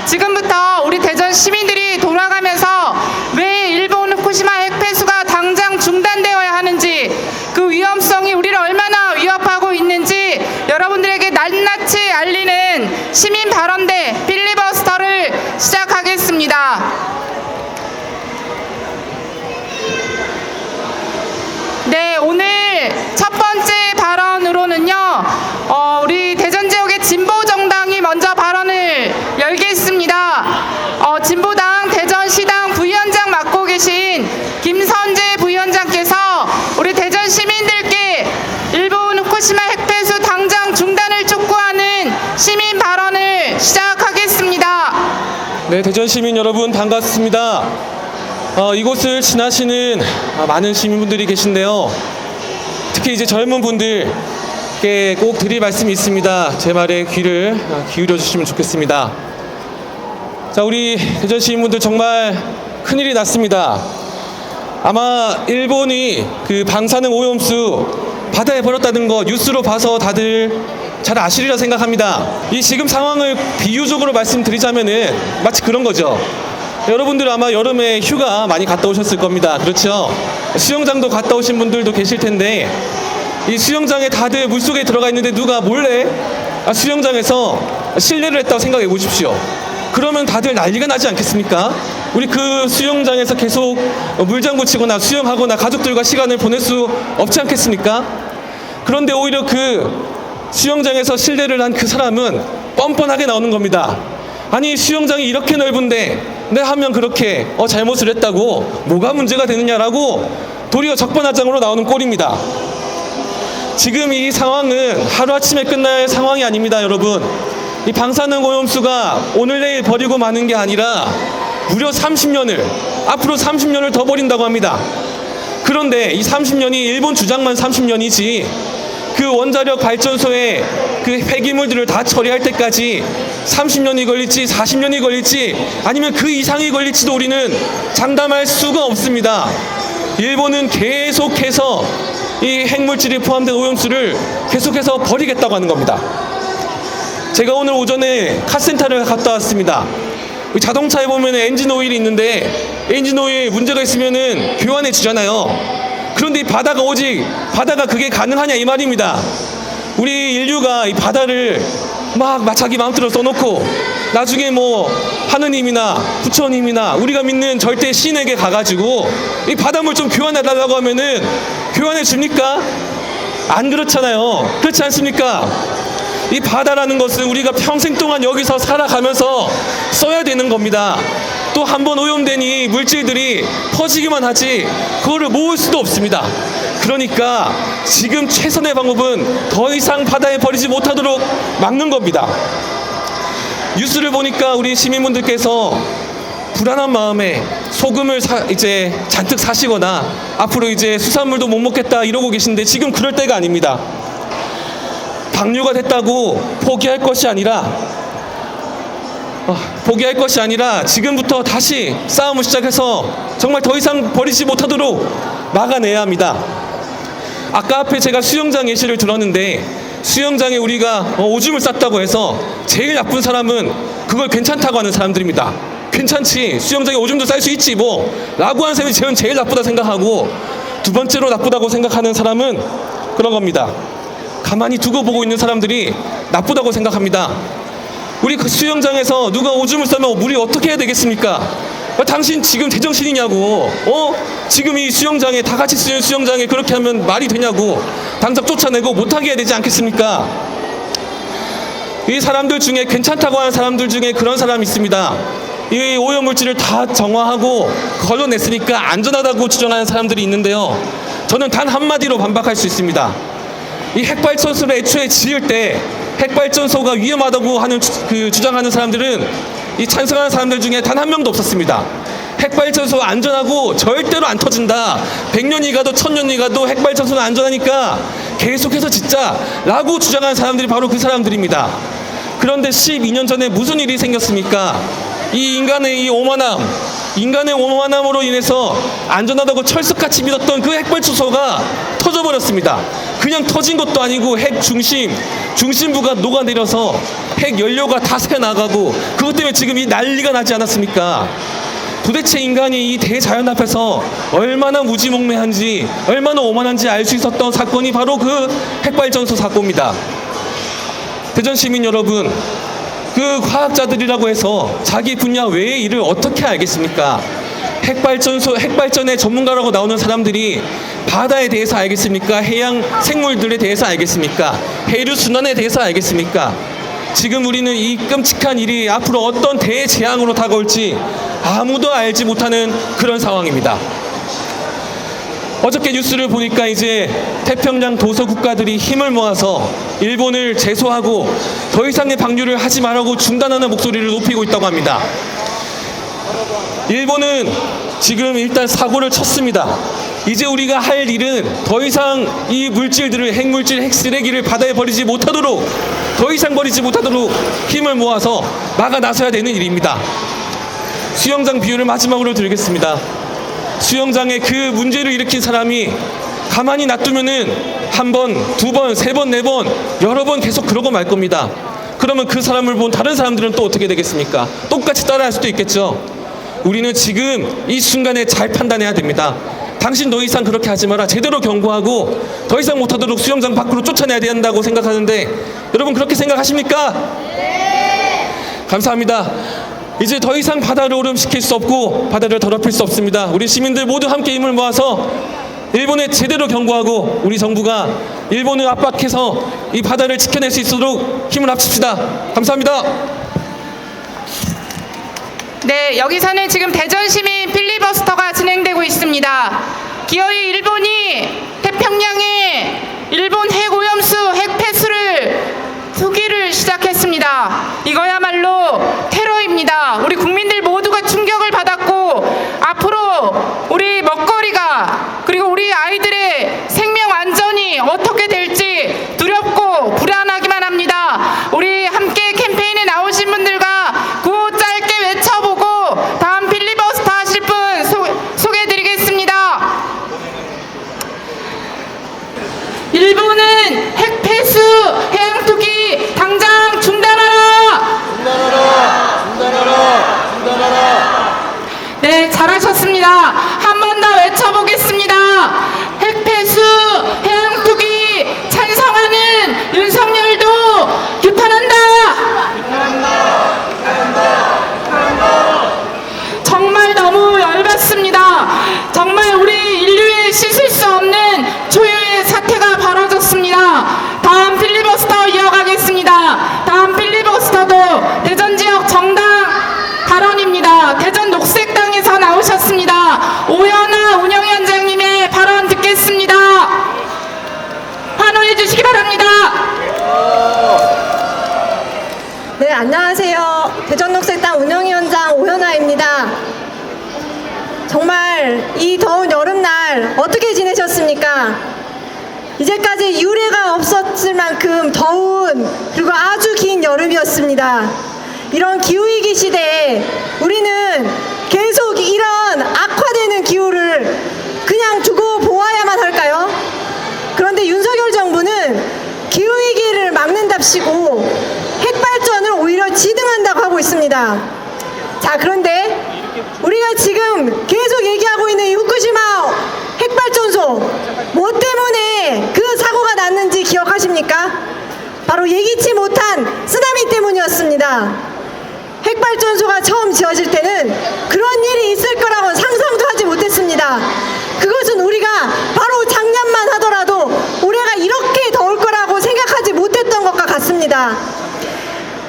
지금부터 우리 대전 시민들이 돌아가면서 왜 일본 후쿠시마 핵폐수가 당장 중단되어야 하는지, 그 위험성이 우리를 얼마나 위협하고 있는지 여러분들에게 낱낱이 알리는 시민 발언대 필리버스터를 시작하겠습니다. 네, 오늘 첫 번째 발언으로는요, 우리 대전 지역의 진보정당이 먼저 발언을 열겠습니다. 진보당 대전시당 부위원장 맡고 계신 김선재 부위원장께서 우리 대전 시민들께 일본 후쿠시마 핵폐수 당장 중단을 촉구하는 시민 발언을 시작하겠습니다. 네, 대전 시민 여러분 반갑습니다. 이곳을 지나시는 많은 시민분들이 계신데요. 특히 이제 젊은 분들께 꼭 드릴 말씀이 있습니다. 제 말에 귀를 기울여 주시면 좋겠습니다. 자, 우리 대전 시민분들 정말 큰일이 났습니다. 아마 일본이 그 방사능 오염수 바다에 버렸다는 거 뉴스로 봐서 다들 잘 아시리라 생각합니다. 이 지금 상황을 비유적으로 말씀드리자면은 마치 그런 거죠. 여러분들 아마 여름에 휴가 많이 갔다 오셨을 겁니다. 그렇죠? 수영장도 갔다 오신 분들도 계실 텐데, 이 수영장에 다들 물속에 들어가 있는데 누가 몰래 수영장에서 실례를 했다고 생각해 보십시오. 그러면 다들 난리가 나지 않겠습니까? 우리 그 수영장에서 계속 물장구 치거나 수영하거나 가족들과 시간을 보낼 수 없지 않겠습니까? 그런데 오히려 그 수영장에서 실례를 한 그 사람은 뻔뻔하게 나오는 겁니다. 아니, 수영장이 이렇게 넓은데 내 하면 그렇게 잘못을 했다고 뭐가 문제가 되느냐라고 도리어 적반하장으로 나오는 꼴입니다. 지금 이 상황은 하루아침에 끝날 상황이 아닙니다. 여러분, 이 방사능 오염수가 오늘 내일 버리고 마는 게 아니라 무려 30년을, 앞으로 30년을 더 버린다고 합니다. 그런데 이 30년이 일본 주장만 30년이지 그 원자력 발전소에 그 폐기물들을 다 처리할 때까지 30년이 걸릴지 40년이 걸릴지 아니면 그 이상이 걸릴지도 우리는 장담할 수가 없습니다. 일본은 계속해서 이 핵물질이 포함된 오염수를 계속해서 버리겠다고 하는 겁니다. 제가 오늘 오전에 카센터를 갔다 왔습니다. 자동차에 보면 엔진 오일이 있는데 엔진 오일 문제가 있으면은 교환해 주잖아요. 그런데 이 바다가 그게 가능하냐 이 말입니다. 우리 인류가 이 바다를 막 자기 마음대로 써놓고 나중에 뭐 하느님이나 부처님이나 우리가 믿는 절대 신에게 가가지고 이 바닷물 좀 교환해달라고 하면은 교환해 줍니까? 안 그렇잖아요. 그렇지 않습니까? 이 바다라는 것은 우리가 평생 동안 여기서 살아가면서 써야 되는 겁니다. 또 한 번 오염된 이 물질들이 퍼지기만 하지 그거를 모을 수도 없습니다. 그러니까 지금 최선의 방법은 더 이상 바다에 버리지 못하도록 막는 겁니다. 뉴스를 보니까 우리 시민분들께서 불안한 마음에 소금을 이제 잔뜩 사시거나 앞으로 이제 수산물도 못 먹겠다 이러고 계신데 지금 그럴 때가 아닙니다. 방류가 됐다고 포기할 것이 아니라 지금부터 다시 싸움을 시작해서 정말 더 이상 버리지 못하도록 막아내야 합니다. 아까 앞에 제가 수영장 예시를 들었는데 수영장에 우리가 오줌을 쌌다고 해서 제일 나쁜 사람은 그걸 괜찮다고 하는 사람들입니다. 괜찮지, 수영장에 오줌도 쌀 수 있지 뭐 라고 하는 사람이 제일 나쁘다 생각하고, 두 번째로 나쁘다고 생각하는 사람은 그런 겁니다. 가만히 두고 보고 있는 사람들이 나쁘다고 생각합니다. 우리 그 수영장에서 누가 오줌을 싸면 물이 어떻게 해야 되겠습니까? 당신 지금 제정신이냐고. 지금 이 수영장에 다 같이 쓰는 수영장에 그렇게 하면 말이 되냐고. 당장 쫓아내고 못하게 해야 되지 않겠습니까? 이 사람들 중에 괜찮다고 하는 사람들 중에 그런 사람이 있습니다. 이 오염물질을 다 정화하고 걸러냈으니까 안전하다고 주장하는 사람들이 있는데요. 저는 단 한마디로 반박할 수 있습니다. 이 핵발전소를 애초에 지을 때 핵발전소가 위험하다고 하는 주장하는 사람들은 이 찬성하는 사람들 중에 단 한 명도 없었습니다. 핵발전소 안전하고 절대로 안 터진다. 100년이 가도 1000년이 가도 핵발전소는 안전하니까 계속해서 짓자 라고 주장하는 사람들이 바로 그 사람들입니다. 그런데 12년 전에 무슨 일이 생겼습니까? 이 인간의 오만함으로 인해서 안전하다고 철석같이 믿었던 그 핵발전소가 터져버렸습니다. 그냥 터진 것도 아니고 핵 중심부가 녹아내려서 핵 연료가 다 새어나가고 그것 때문에 지금 이 난리가 나지 않았습니까? 도대체 인간이 이 대자연 앞에서 얼마나 무지몽매한지 얼마나 오만한지 알 수 있었던 사건이 바로 그 핵발전소 사건입니다. 대전 시민 여러분, 그 과학자들이라고 해서 자기 분야 외의 일을 어떻게 알겠습니까? 핵발전의 전문가라고 나오는 사람들이 바다에 대해서 알겠습니까? 해양 생물들에 대해서 알겠습니까? 해류 순환에 대해서 알겠습니까? 지금 우리는 이 끔찍한 일이 앞으로 어떤 대재앙으로 다가올지 아무도 알지 못하는 그런 상황입니다. 어저께 뉴스를 보니까 이제 태평양 도서 국가들이 힘을 모아서 일본을 제소하고 더 이상의 방류를 하지 말라고 중단하는 목소리를 높이고 있다고 합니다. 일본은 지금 일단 사고를 쳤습니다. 이제 우리가 할 일은 더 이상 이 물질들을 핵물질, 핵쓰레기를 바다에 버리지 못하도록 더 이상 버리지 못하도록 힘을 모아서 막아 나서야 되는 일입니다. 수영장 비유를 마지막으로 드리겠습니다. 수영장에 그 문제를 일으킨 사람이 가만히 놔두면은 한 번, 두 번, 세 번, 네 번, 여러 번 계속 그러고 말 겁니다. 그러면 그 사람을 본 다른 사람들은 또 어떻게 되겠습니까? 똑같이 따라할 수도 있겠죠. 우리는 지금 이 순간에 잘 판단해야 됩니다. 당신 더 이상 그렇게 하지 마라. 제대로 경고하고 더 이상 못하도록 수영장 밖으로 쫓아내야 된다고 생각하는데 여러분 그렇게 생각하십니까? 네. 감사합니다. 이제 더 이상 바다를 오염시킬 수 없고 바다를 더럽힐 수 없습니다. 우리 시민들 모두 함께 힘을 모아서 일본에 제대로 경고하고 우리 정부가 일본을 압박해서 이 바다를 지켜낼 수 있도록 힘을 합칩시다. 감사합니다. 네, 여기서는 지금 대전 시민 필리버스터가 진행되고 있습니다. 기어이 일본이 태평양에 일본 핵오염수, 핵폐수를 투기를 시작했습니다. 이거야말로 테러입니다. 우리 국민들 모두가 충격을 받았고 앞으로 우리 먹거리가 그리고 우리 아이들의 생명 안전이 어떻게 될지 두렵고 불안하기만 합니다. 우리 함께 캠페인에 나오신 분들과 구호 짧게 외쳐보고 다음 필리버스터 하실 분 소개해드리겠습니다. 일본은 핵폐수, 해양 투기 당장 중단하라! 네, 잘하셨습니다. 한 번 더 외쳐보겠습니다. 핵폐수, 해양 투기 찬성하는 윤석열도 규탄한다! 정말 너무 열받습니다. 정말 우리 인류에 씻을 수 없는 초유의 사태가 벌어졌습니다. 다음 필리버스터 이어가겠습니다. 다음 필리버스터도 대전 지역 정당 발언입니다. 대전 녹색당에서 나오셨습니다. 오연아 운영위원장님의 발언 듣겠습니다. 환호해 주시기 바랍니다. 네, 안녕하세요. 대전녹색당 운영위원장 오현아입니다. 정말 이 더운 여름날 어떻게 지내셨습니까? 이제까지 유례가 없었을 만큼 더운 그리고 아주 긴 여름이었습니다. 이런 기후위기 시대에 우리는 계속 이런 악화되는 기후를 그냥 두고 보아야만 할까요? 그런데 윤석열 정부는 기후위기를 막는답시고 핵발전을 오히려 지등한다고 하고 있습니다. 자, 그런데 우리가 지금 계속 얘기하고 있는 이 후쿠시마 핵발전소 뭐 때문에 그 사고가 났는지 기억하십니까? 바로 예기치 못한 쓰나미 때문이었습니다. 핵발전소가 처음 지어질 때는 그런 일이 있을 거라고 상상도 하지 못했습니다. 그것은 우리가 바로 작년만 하더라도 올해가 이렇게 더울 거라고 생각하지 못했던 것과 같습니다.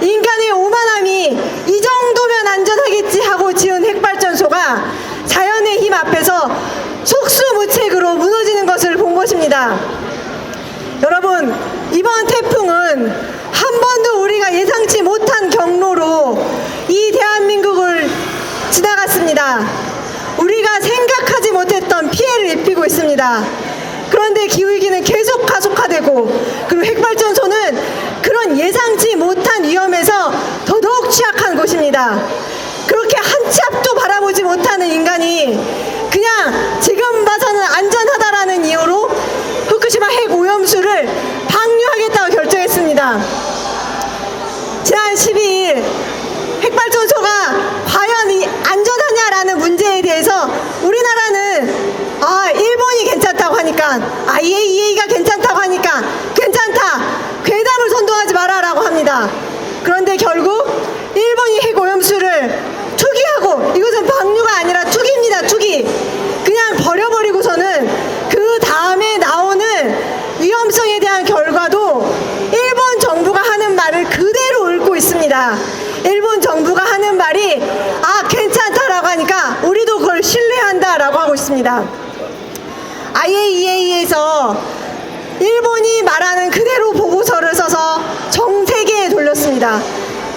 인간의 오만함이 이 정도면 안전하겠지 하고 지은 핵발전소가 자연의 힘 앞에서 속수무책으로 무너지는 것을 본 것입니다. 여러분, 이번 태풍은 한 번도 우리가 예상치 못한 경로로 이 대한민국을 지나갔습니다. 우리가 생각하지 못했던 피해를 입히고 있습니다. 그런데 기후위기는 계속 가속화되고 그리고 핵발전소는 그런 예상치 못한 위험에서 더더욱 취약한 곳입니다. 그렇게 한 치 앞도 바라보지 못하는 인간이 그냥 지금 봐서는 안전하다라는 이유로 후쿠시마 핵 오염수를 지난 12일 핵발전소가 과연 안전하냐라는 문제에 대해서 우리나라는 일본이 괜찮다고 하니까 IAEA가 괜찮다고 하니까 괜찮다, 괴담을 선동하지 마라라고 합니다. 그런데 결국 일본이 핵오염수를 투기하고, 이것은 방류가 아니라 투기입니다. 투기. 그냥 버려버리고서는 그 다음에 나오는 위험성에 대한 결과도 일본 정부가 하는 말을 그대로 읊고 있습니다. 일본 정부가 하는 말이 괜찮다라고 하니까 우리도 그걸 신뢰한다라고 하고 있습니다. IAEA에서 일본이 말하는 그대로 보고서를 써서 전 세계에 돌렸습니다.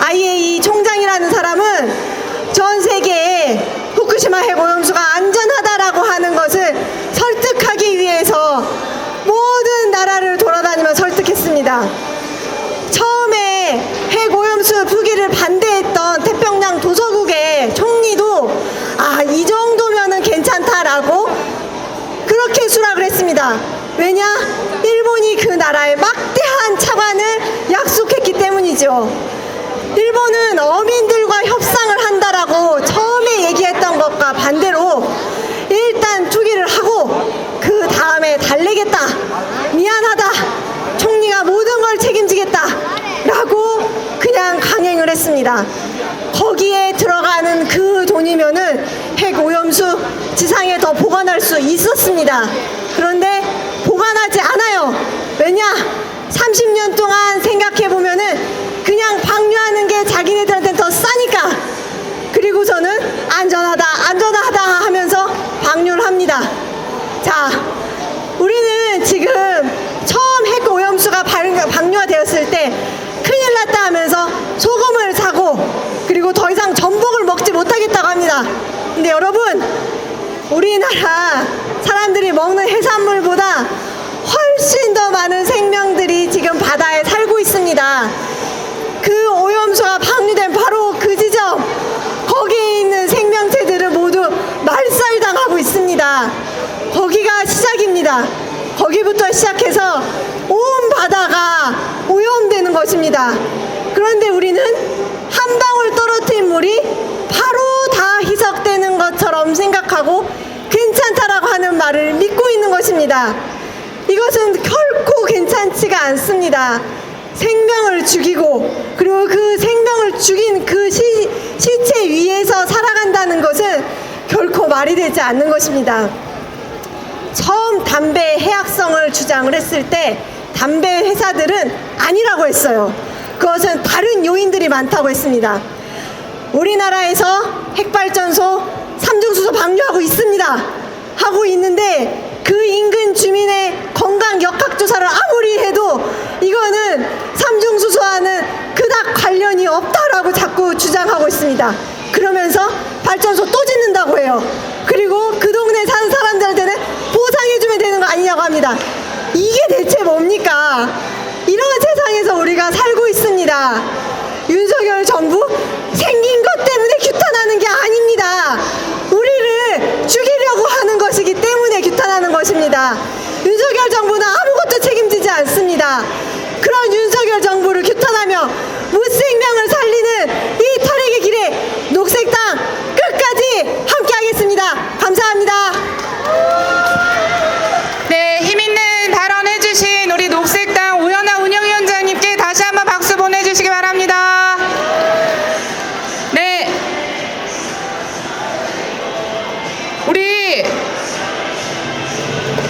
IAEA 총장이라는 사람은 전 세계에 후쿠시마 핵오염수가 안전하다라고 하는 것을 설득하기 위해서 모든 나라를 돌아다니며 설득했습니다. 처음에 핵오염수 투기를 반대했던 태평양 도서국의 총리도 이 정도면은 괜찮다라고 그렇게 수락을 했습니다. 왜냐? 일본이 그 나라에 막대한 차관을 약속했기 때문이죠. 일본은 어민들과 협상을 한다라고 처음에 얘기했던 것과 반대로 일단 투기를 하고 그 다음에 달래겠다, 미안하다, 총리가 모든 걸 책임지겠다 라고 그냥 강행을 했습니다. 거기에 들어가는 그 돈이면은 핵오염수 지상에 더 보관할 수 있었습니다. 그런데 보관하지 않아요. 왜냐? 30년 동안 생각해보면은 그냥 방류하는 게 자기네들한테는 더 싸니까. 그리고서는 안전하다 안전하다 하면서 방류를 합니다. 자, 우리는 지금 처음 핵오염수가 방류가 되었을 때 큰일 났다 하면서 소금을 사고, 그리고 더 이상 전복을 먹지 못하겠다고 합니다. 근데 여러분, 우리나라 사람들이 먹는 해산물보다 훨씬 더 많은 생명들이 지금 바다에 살고 있습니다. 그 오염수가 방류된 바로 그 지점, 거기에 있는 생명체들은 모두 말살당하고 있습니다. 거기가 시작입니다. 거기부터 시작해서 온 바다가 오염되는 것입니다. 그런데 우리는 한 방울 떨어뜨린 물이 바로 다 희석되는 것처럼 생각하고 괜찮다라고 하는 말을 믿고 있는 것입니다. 이것은 결코 괜찮지가 않습니다. 생명을 죽이고, 그리고 그 생명을 죽인 그 시체 위에서 살아간다는 것은 결코 말이 되지 않는 것입니다. 처음 담배의 해악성을 주장을 했을 때 담배 회사들은 아니라고 했어요. 그것은 다른 요인들이 많다고 했습니다. 우리나라에서 핵발전소 삼중수소 방류하고 있습니다. 하고 있는데 그 인근 주민의 건강 역학조사를 아무리 해도 이거는 삼중수소와는 그닥 관련이 없다라고 자꾸 주장하고 있습니다. 그러면서 발전소 또 짓는다고 해요. 그리고 그 동네 사는 사람들한테는 보상해주면 되는 거 아니냐고 합니다. 이게 대체 뭡니까? 이런 세상에서 우리가 살고 있습니다. 윤석열 정부 생긴 것 때문에 규탄하는 게 아닙니다. 우리를 죽이려고 하는 것이기 때문에 규탄하는 것입니다. 윤석열 정부는 아무것도 책임지지 않습니다. 그런 윤석열 정부를 규탄하며 무생명을 살리는 이 탈핵의 길에 녹색당 끝까지 함께하겠습니다. 감사합니다. 네, 힘있는 발언해주신 우리 녹색당 오연아 운영위원장님께 다시 한번 박수 보내주시기 바랍니다. 네, 우리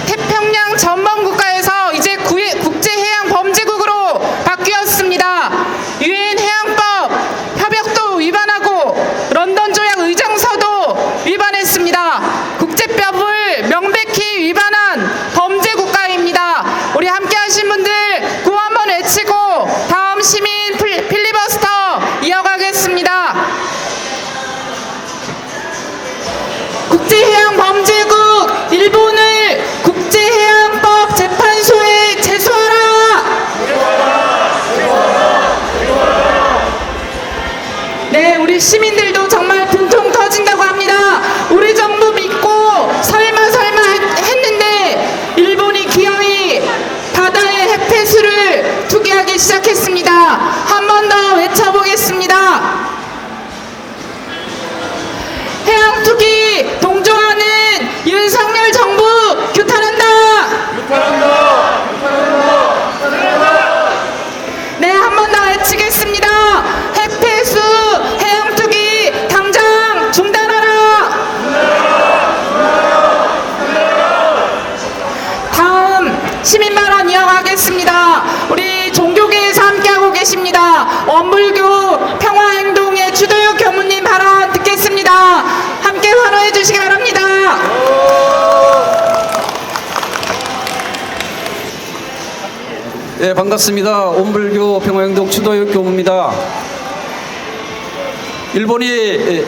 태평양 전범국가에서 이제 국제해양범죄국으로 바뀌었습니다. 유엔 해양법 협약도 위반하고 런던 조약 의정서도 위반했습니다. 국제법을 명백히 위반한 범죄국가입니다. 우리 함께하신 분들 구호 한번 외치고 다음 시민 필리버스터 이어가겠습니다. 국제해양범죄국 일본을 국제해양법 재판소에 제소하라. 네, 우리 시민들도 정말 분통 터진다고 합니다. 우리 정부 믿고 설마 했는데 일본이 기어이 바다의 핵폐수를 투기하기 시작했습니다. 한 번 더 외쳐보 예, 반갑습니다. 온불교 평화행동 추도역 교무입니다. 일본이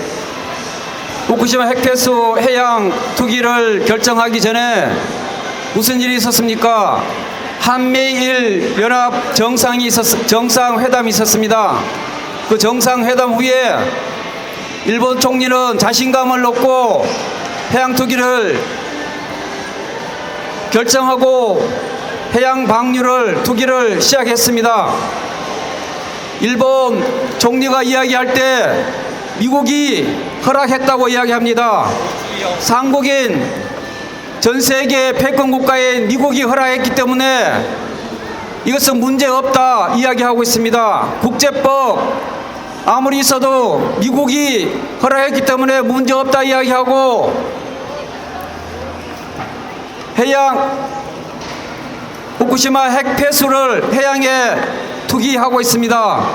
후쿠시마 핵폐수 해양 투기를 결정하기 전에 무슨 일이 있었습니까? 한미일 연합 정상회담이 있었습니다. 그 정상회담 후에 일본 총리는 자신감을 얻고 해양 투기를 결정하고 해양 방류를 투기를 시작했습니다. 일본 총리가 이야기할 때 미국이 허락했다고 이야기합니다. 상국인 전 세계 패권 국가에 미국이 허락했기 때문에 이것은 문제없다 이야기하고 있습니다. 국제법 아무리 있어도 미국이 허락했기 때문에 문제없다 이야기하고 해양 후쿠시마 핵폐수를 해양에 투기하고 있습니다.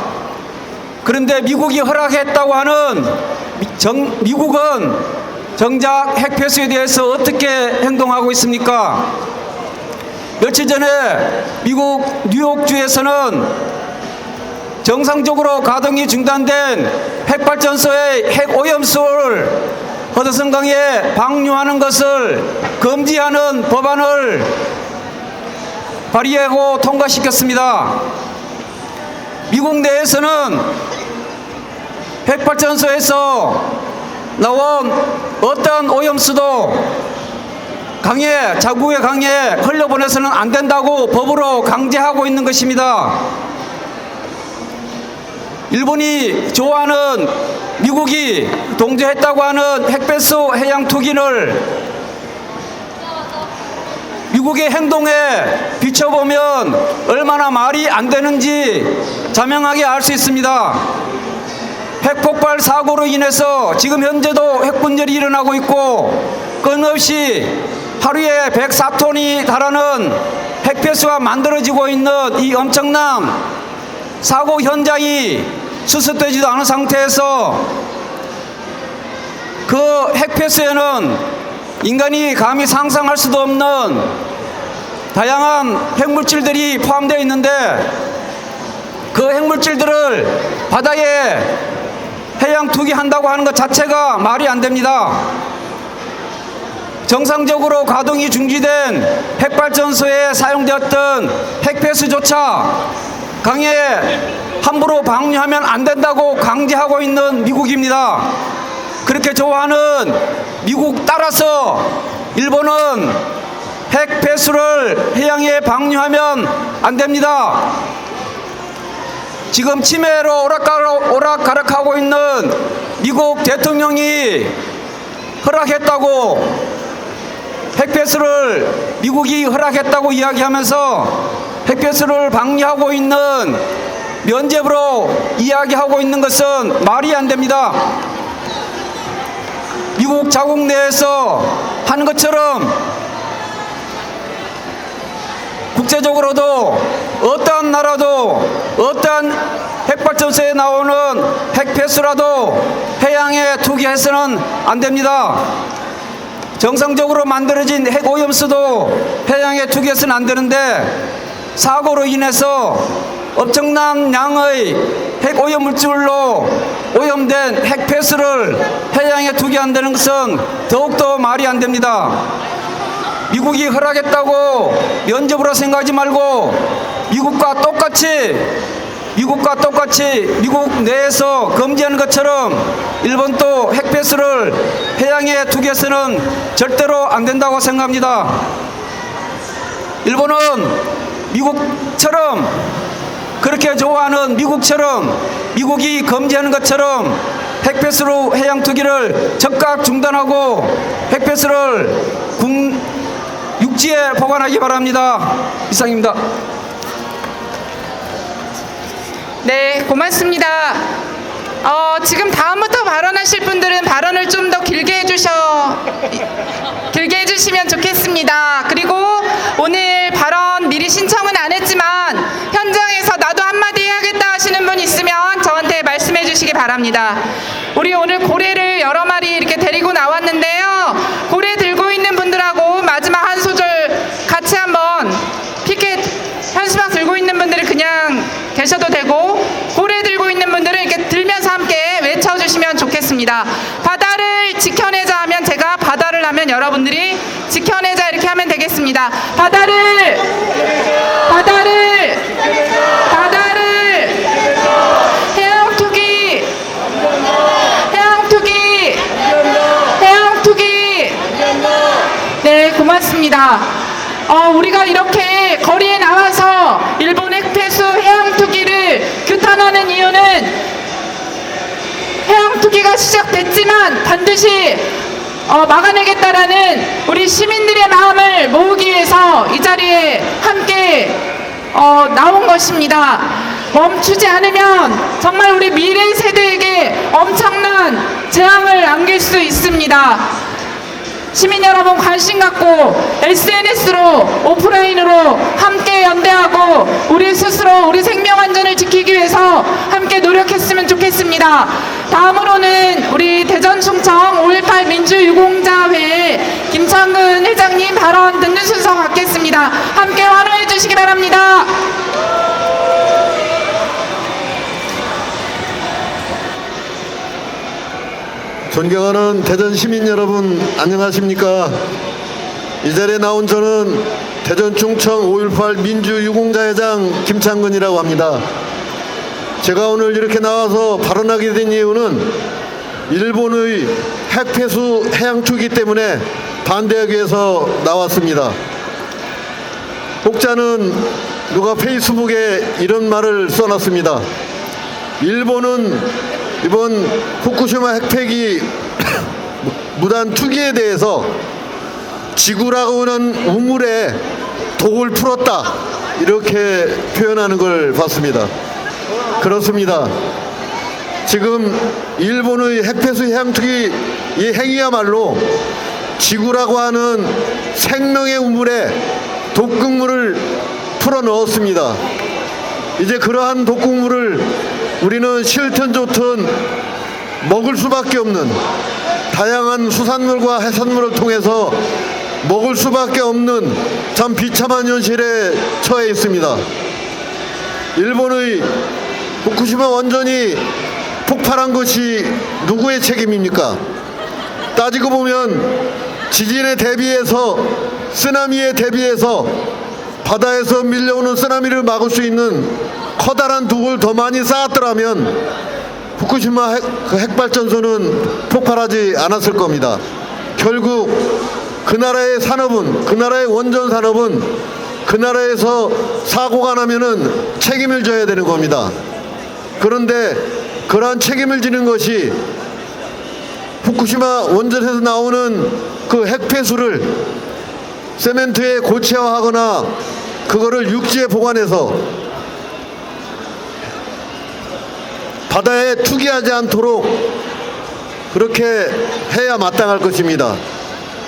그런데 미국이 허락했다고 하는 미국은 정작 핵폐수에 대해서 어떻게 행동하고 있습니까? 며칠 전에 미국 뉴욕주에서는 정상적으로 가동이 중단된 핵발전소의 핵오염수를 허드슨강에 방류하는 것을 금지하는 법안을 발의하고 통과시켰습니다. 미국 내에서는 핵발전소에서 나온 어떠한 오염수도 자국의 강에 흘려보내서는 안 된다고 법으로 강제하고 있는 것입니다. 일본이 좋아하는 미국이 동조했다고 하는 핵폐수 해양 투기를 미국의 행동에 비춰보면 얼마나 말이 안 되는지 자명하게 알 수 있습니다. 핵폭발 사고로 인해서 지금 현재도 핵분열이 일어나고 있고 끊임없이 하루에 104톤이 달하는 핵폐수가 만들어지고 있는 이 엄청난 사고 현장이 수습되지도 않은 상태에서 그 핵폐수에는 인간이 감히 상상할 수도 없는 다양한 핵물질들이 포함되어 있는데 그 핵물질들을 바다에 해양 투기한다고 하는 것 자체가 말이 안 됩니다. 정상적으로 가동이 중지된 핵발전소에 사용되었던 핵폐수조차 강에 함부로 방류하면 안 된다고 강제하고 있는 미국입니다. 그렇게 좋아하는 미국 따라서 일본은 핵폐수를 해양에 방류하면 안 됩니다. 지금 치매로 오락가락하고 있는 미국 대통령이 허락했다고 핵폐수를 미국이 허락했다고 이야기하면서 핵폐수를 방류하고 있는 면죄부로 이야기하고 있는 것은 말이 안 됩니다. 미국 자국 내에서 하는 것처럼 국제적으로도 어떠한 나라도 어떠한 핵발전소에 나오는 핵폐수라도 해양에 투기해서는 안 됩니다. 정상적으로 만들어진 핵오염수도 해양에 투기해서는 안 되는데 사고로 인해서 엄청난 양의 핵오염물질로 오염된 핵폐수를 해양에 투기한다는 것은 더욱더 말이 안 됩니다. 미국이 허락했다고 면접으로 생각하지 말고 미국과 똑같이 미국 내에서 금지하는 것처럼 일본도 핵폐수를 해양에 투기해서는 절대로 안 된다고 생각합니다. 일본은 미국처럼 그렇게 좋아하는 미국처럼 미국이 금지하는 것처럼 핵폐수로 해양 투기를 즉각 중단하고 핵폐수를 육지에 보관하기 바랍니다. 이상입니다. 네, 고맙습니다. 지금 다음부터 발언하실 분들은 발언을 좀 더 길게 해주시면 좋겠습니다. 그리고 오늘 발언 미리 신청은 안 했지만 현장에서 나도 한마디 해야겠다 하시는 분 있으면 저한테 말씀해 주시기 바랍니다. 우리 오늘 고래를 여러 마리 이렇게 데리고 나왔는데요. 고래 들고 있는 분들하고 마지막 한 소절 같이 한번 피켓 현수막 들고 있는 하겠습니다. 바다를 지켜내자 하면 제가, 바다를 하면 여러분들이 지켜내자 이렇게 하면 되겠습니다. 바다를 해양투기. 네, 고맙습니다. 우리가 이렇게 거리에 나와서 일본 핵폐수 해양투기를 규탄하는 이유는 해양투기가 시작됐지만 반드시 막아내겠다라는 우리 시민들의 마음을 모으기 위해서 이 자리에 함께 나온 것입니다. 멈추지 않으면 정말 우리 미래 세대에게 엄청난 재앙을 안길 수 있습니다. 시민 여러분, 관심 갖고 SNS로 오프라인으로 함께 연대하고 우리 스스로 우리 생명 안전을 지키기 위해서 함께 노력했으면 좋겠습니다. 다음으로는 우리 대전 충청 5.18 민주유공자회 김창근 회장님 발언 듣는 순서 갖겠습니다. 함께 환호해 주시기 바랍니다. 존경하는 대전 시민 여러분, 안녕하십니까? 이 자리에 나온 저는 대전 충청 5.18 민주유공자회장 김창근이라고 합니다. 제가 오늘 이렇게 나와서 발언하게 된 이유는 일본의 핵폐수 해양투기 때문에 반대하기 위해서 나왔습니다. 혹자는 누가 페이스북에 이런 말을 써놨습니다. 일본은 이번 후쿠시마 핵폐기 무단 투기에 대해서 지구라고 하는 우물에 독을 풀었다, 이렇게 표현하는 걸 봤습니다. 그렇습니다. 지금 일본의 핵폐수 해양투기 이 행위야말로 지구라고 하는 생명의 우물에 독극물을 풀어 넣었습니다. 이제 그러한 독극물을 우리는 싫든 좋든 먹을 수밖에 없는, 다양한 수산물과 해산물을 통해서 먹을 수밖에 없는 참 비참한 현실에 처해 있습니다. 일본의 후쿠시마 원전이 폭발한 것이 누구의 책임입니까? 따지고 보면 지진에 대비해서, 쓰나미에 대비해서 바다에서 밀려오는 쓰나미를 막을 수 있는 커다란 독을 더 많이 쌓았더라면 후쿠시마 핵발전소는 폭발하지 않았을 겁니다. 결국 그 나라의 산업은, 그 나라의 원전 산업은 그 나라에서 사고가 나면은 책임을 져야 되는 겁니다. 그런데 그러한 책임을 지는 것이 후쿠시마 원전에서 나오는 그 핵폐수를 세멘트에 고체화하거나 그거를 육지에 보관해서 바다에 투기하지 않도록 그렇게 해야 마땅할 것입니다.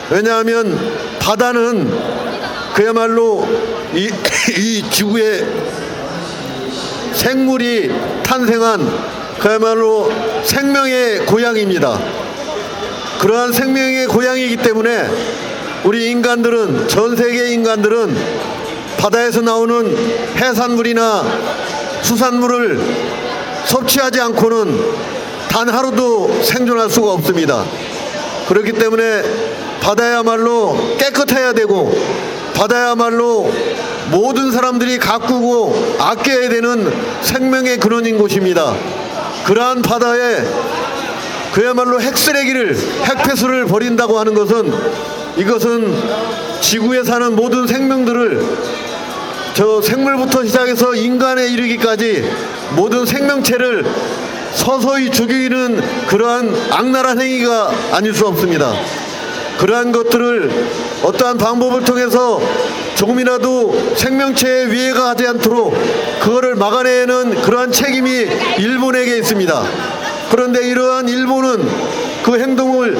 왜냐하면 바다는 그야말로 이 지구에 생물이 탄생한 그야말로 생명의 고향입니다. 그러한 생명의 고향이기 때문에 우리 인간들은, 전 세계 인간들은 바다에서 나오는 해산물이나 수산물을 섭취하지 않고는 단 하루도 생존할 수가 없습니다. 그렇기 때문에 바다야말로 깨끗해야 되고, 바다야말로 모든 사람들이 가꾸고 아껴야 되는 생명의 근원인 곳입니다. 그러한 바다에 그야말로 핵쓰레기를, 핵폐수를 버린다고 하는 것은, 이것은 지구에 사는 모든 생명들을, 저 생물부터 시작해서 인간에 이르기까지 모든 생명체를 서서히 죽이는 그러한 악랄한 행위가 아닐 수 없습니다. 그러한 것들을 어떠한 방법을 통해서 조금이라도 생명체에 위해가 하지 않도록 그거를 막아내는 그러한 책임이 일본에게 있습니다. 그런데 이러한 일본은 그 행동을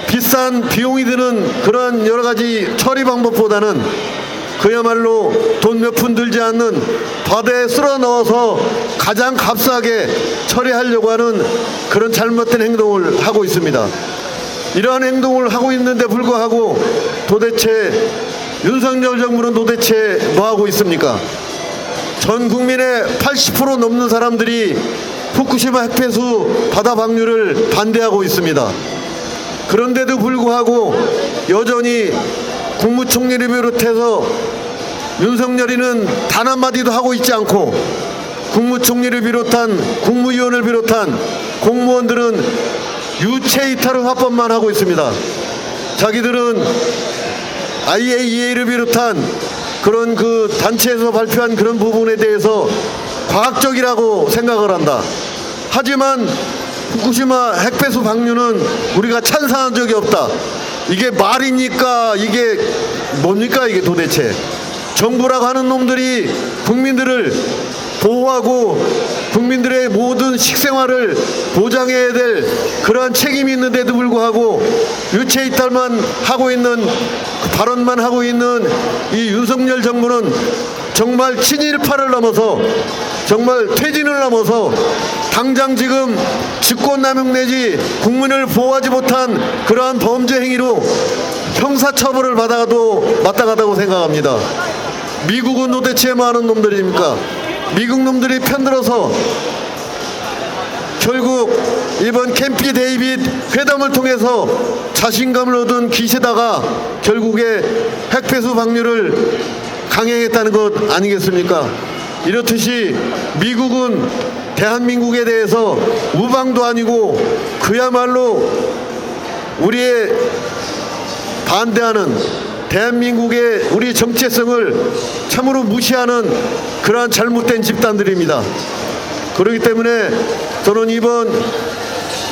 비싼 비용이 드는 그러한 여러 가지 처리 방법보다는 그야말로 돈 몇 푼 들지 않는 바다에 쓸어 넣어서 가장 값싸게 처리하려고 하는 그런 잘못된 행동을 하고 있습니다. 이러한 행동을 하고 있는데 불구하고 도대체 윤석열 정부는 도대체 뭐 하고 있습니까? 전 국민의 80% 넘는 사람들이 후쿠시마 핵폐수 바다 방류를 반대하고 있습니다. 그런데도 불구하고 여전히 국무총리를 비롯해서 윤석열이는 단 한마디도 하고 있지 않고 국무총리를 비롯한 국무위원을 비롯한 공무원들은 유체이탈을 화법만 하고 있습니다. 자기들은 IAEA를 비롯한 그런 그 단체에서 발표한 그런 부분에 대해서 과학적이라고 생각을 한다. 하지만 후쿠시마 핵폐수 방류는 우리가 찬성한 적이 없다. 이게 말입니까? 이게 뭡니까? 이게 도대체 정부라고 하는 놈들이 국민들을 보호하고 국민들의 모든 식생활을 보장해야 될 그러한 책임이 있는데도 불구하고 유체이탈만 하고 있는 발언만 하고 있는 이 윤석열 정부는 정말 친일파를 넘어서 정말 퇴진을 넘어서 당장 지금 직권남용 내지 국민을 보호하지 못한 그러한 범죄 행위로 형사처벌을 받아도 마땅하다고 생각합니다. 미국은 도대체 뭐 하는 놈들입니까? 미국 놈들이 편들어서 결국 이번 캠프 데이빗 회담을 통해서 자신감을 얻은 기세다가 결국에 핵폐수 방류를 강행했다는 것 아니겠습니까? 이렇듯이 미국은 대한민국에 대해서 우방도 아니고 그야말로 우리의 반대하는 대한민국의 우리 정체성을 참으로 무시하는 그러한 잘못된 집단들입니다. 그렇기 때문에 저는 이번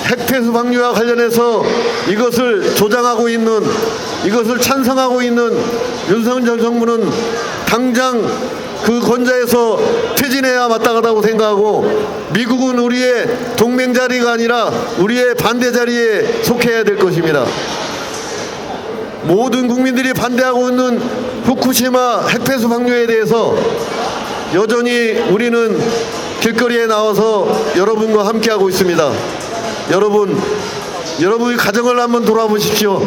핵폐수 방류와 관련해서 이것을 조장하고 있는 이것을 찬성하고 있는 윤석열 정부는 당장 그 권좌에서 퇴진해야 마땅하다고 생각하고 미국은 우리의 동맹 자리가 아니라 우리의 반대 자리에 속해야 될 것입니다. 모든 국민들이 반대하고 있는 후쿠시마 핵폐수 방류에 대해서 여전히 우리는 길거리에 나와서 여러분과 함께하고 있습니다. 여러분의 가정을 한번 돌아보십시오.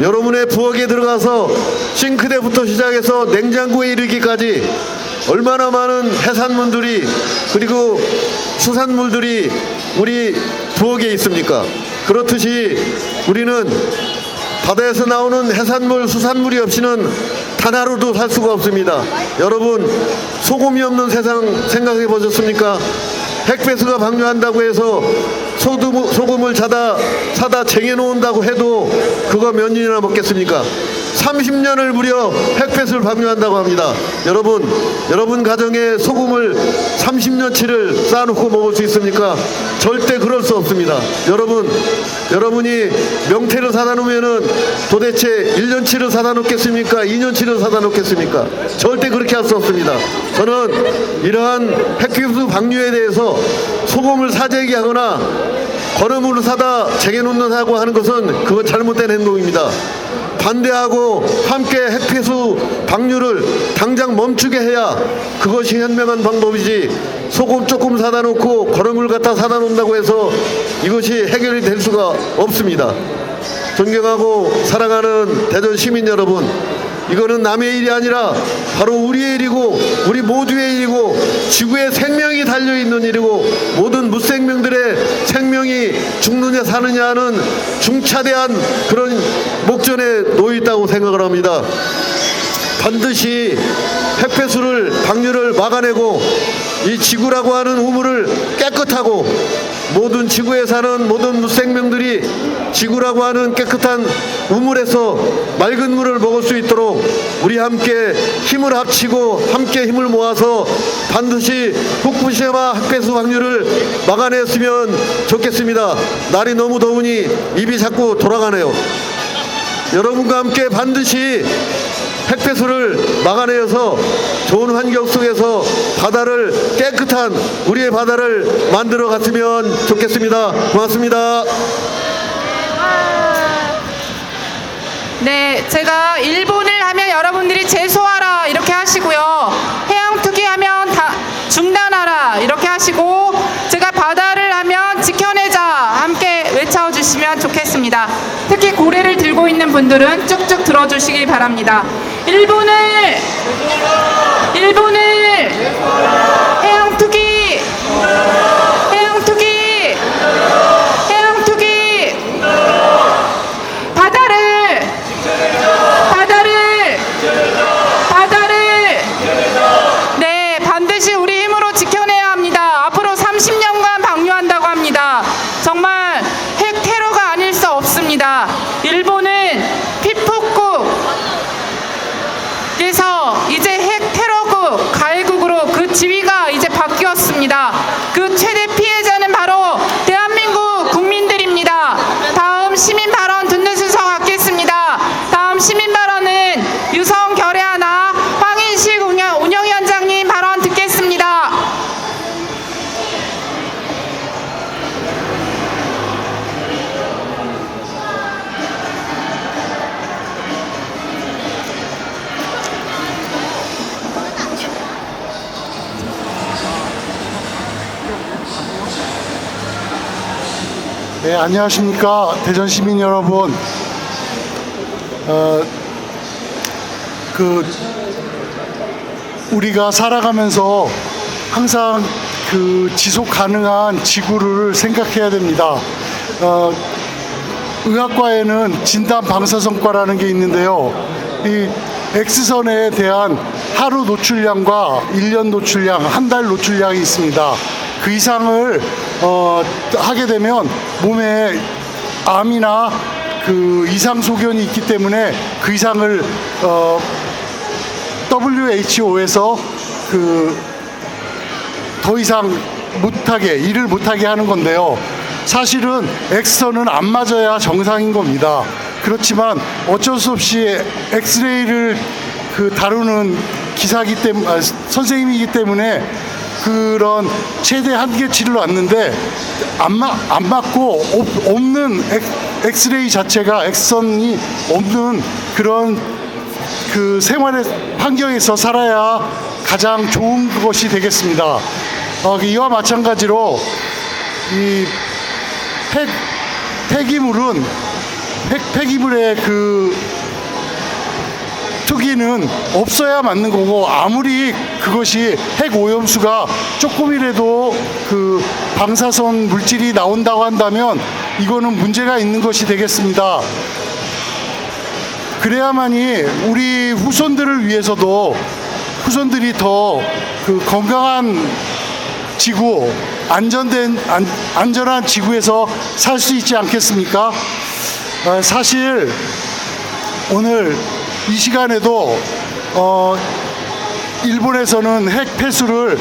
여러분의 부엌에 들어가서 싱크대부터 시작해서 냉장고에 이르기까지 얼마나 많은 해산물들이 그리고 수산물들이 우리 부엌에 있습니까? 그렇듯이 우리는 바다에서 나오는 해산물, 수산물이 없이는 단 하루도 살 수가 없습니다. 여러분, 소금이 없는 세상 생각해 보셨습니까? 핵폐수가 방류한다고 해서 소금을 사다 쟁여놓는다고 해도 그거 몇 년이나 먹겠습니까? 30년을 무려 핵폐수를 방류한다고 합니다. 여러분 가정에 소금을 30년치를 쌓아놓고 먹을 수 있습니까? 절대 그럴 수 없습니다. 여러분이 명태를 사다 놓으면은 도대체 1년치를 사다 놓겠습니까? 2년치를 사다 놓겠습니까? 절대 그렇게 할 수 없습니다. 저는 이러한 핵폐수 방류에 대해서 소금을 사재기하거나 거름으로 사다 쟁여놓는다고 하는 것은 그건 잘못된 행동입니다. 반대하고 함께 핵폐수 방류를 당장 멈추게 해야 그것이 현명한 방법이지 소금 조금 사다 놓고 거름을 갖다 사다 놓는다고 해서 이것이 해결이 될 수가 없습니다. 존경하고 사랑하는 대전 시민 여러분, 이거는 남의 일이 아니라 바로 우리의 일이고 우리 모두의 일이고 지구의 생명이 달려있는 일이고 모든 무생명들의 생명이 죽느냐 사느냐 하는 중차대한 그런 목전에 놓여 있다고 생각을 합니다. 반드시 핵폐수를 방류를 막아내고 이 지구라고 하는 우물을 깨끗하고 모든 지구에 사는 모든 무생명들이 지구라고 하는 깨끗한 우물에서 맑은 물을 먹을 수 있도록 우리 함께 힘을 합치고 함께 힘을 모아서 반드시 후쿠시마 핵폐수 방류를 막아냈으면 좋겠습니다. 날이 너무 더우니 입이 자꾸 돌아가네요. 여러분과 함께 반드시 핵폐수를 막아내어서 좋은 환경 속에서 바다를 깨끗한 우리의 바다를 만들어 갔으면 좋겠습니다. 고맙습니다. 네, 제가 일본을 하면 여러분들이 제소하라 이렇게 하시고요. 해양 투기하면 다 중단하라 이렇게 하시고 제가 바다를 하면 지켜내자 함께 외쳐주시면 좋겠습니다. 특히 고래를 들고 있는 분들은 쭉쭉 들어주시기 바랍니다. 일본을 해양 투기 네, 안녕하십니까 대전 시민 여러분. 우리가 살아가면서 항상 그 지속 가능한 지구를 생각해야 됩니다. 의학과에는 진단 방사선과라는 게 있는데요. 이 X선에 대한 하루 노출량과 1년 노출량, 한 달 노출량이 있습니다. 그 이상을 하게 되면 몸에 암이나 그 이상 소견이 있기 때문에 그 이상을 WHO에서 더 이상 일을 못하게 하는 건데요. 사실은 X선은 안 맞아야 정상인 겁니다. 그렇지만 어쩔 수 없이 엑스레이를 다루는 선생님이기 때문에 그런 최대 한계치를 왔는데 안 맞고 없는 엑스레이 자체가 X선이 없는 그런 그 생활의 환경에서 살아야 가장 좋은 것이 되겠습니다. 이와 마찬가지로 이 폐기물의 투기는 없어야 맞는 거고, 아무리 그것이 핵 오염수가 조금이라도 그 방사선 물질이 나온다고 한다면 이거는 문제가 있는 것이 되겠습니다. 그래야만이 우리 후손들을 위해서도 후손들이 더 건강한 지구, 안전한 지구에서 살 수 있지 않겠습니까? 사실 오늘 이 시간에도 일본에서는 핵 폐수를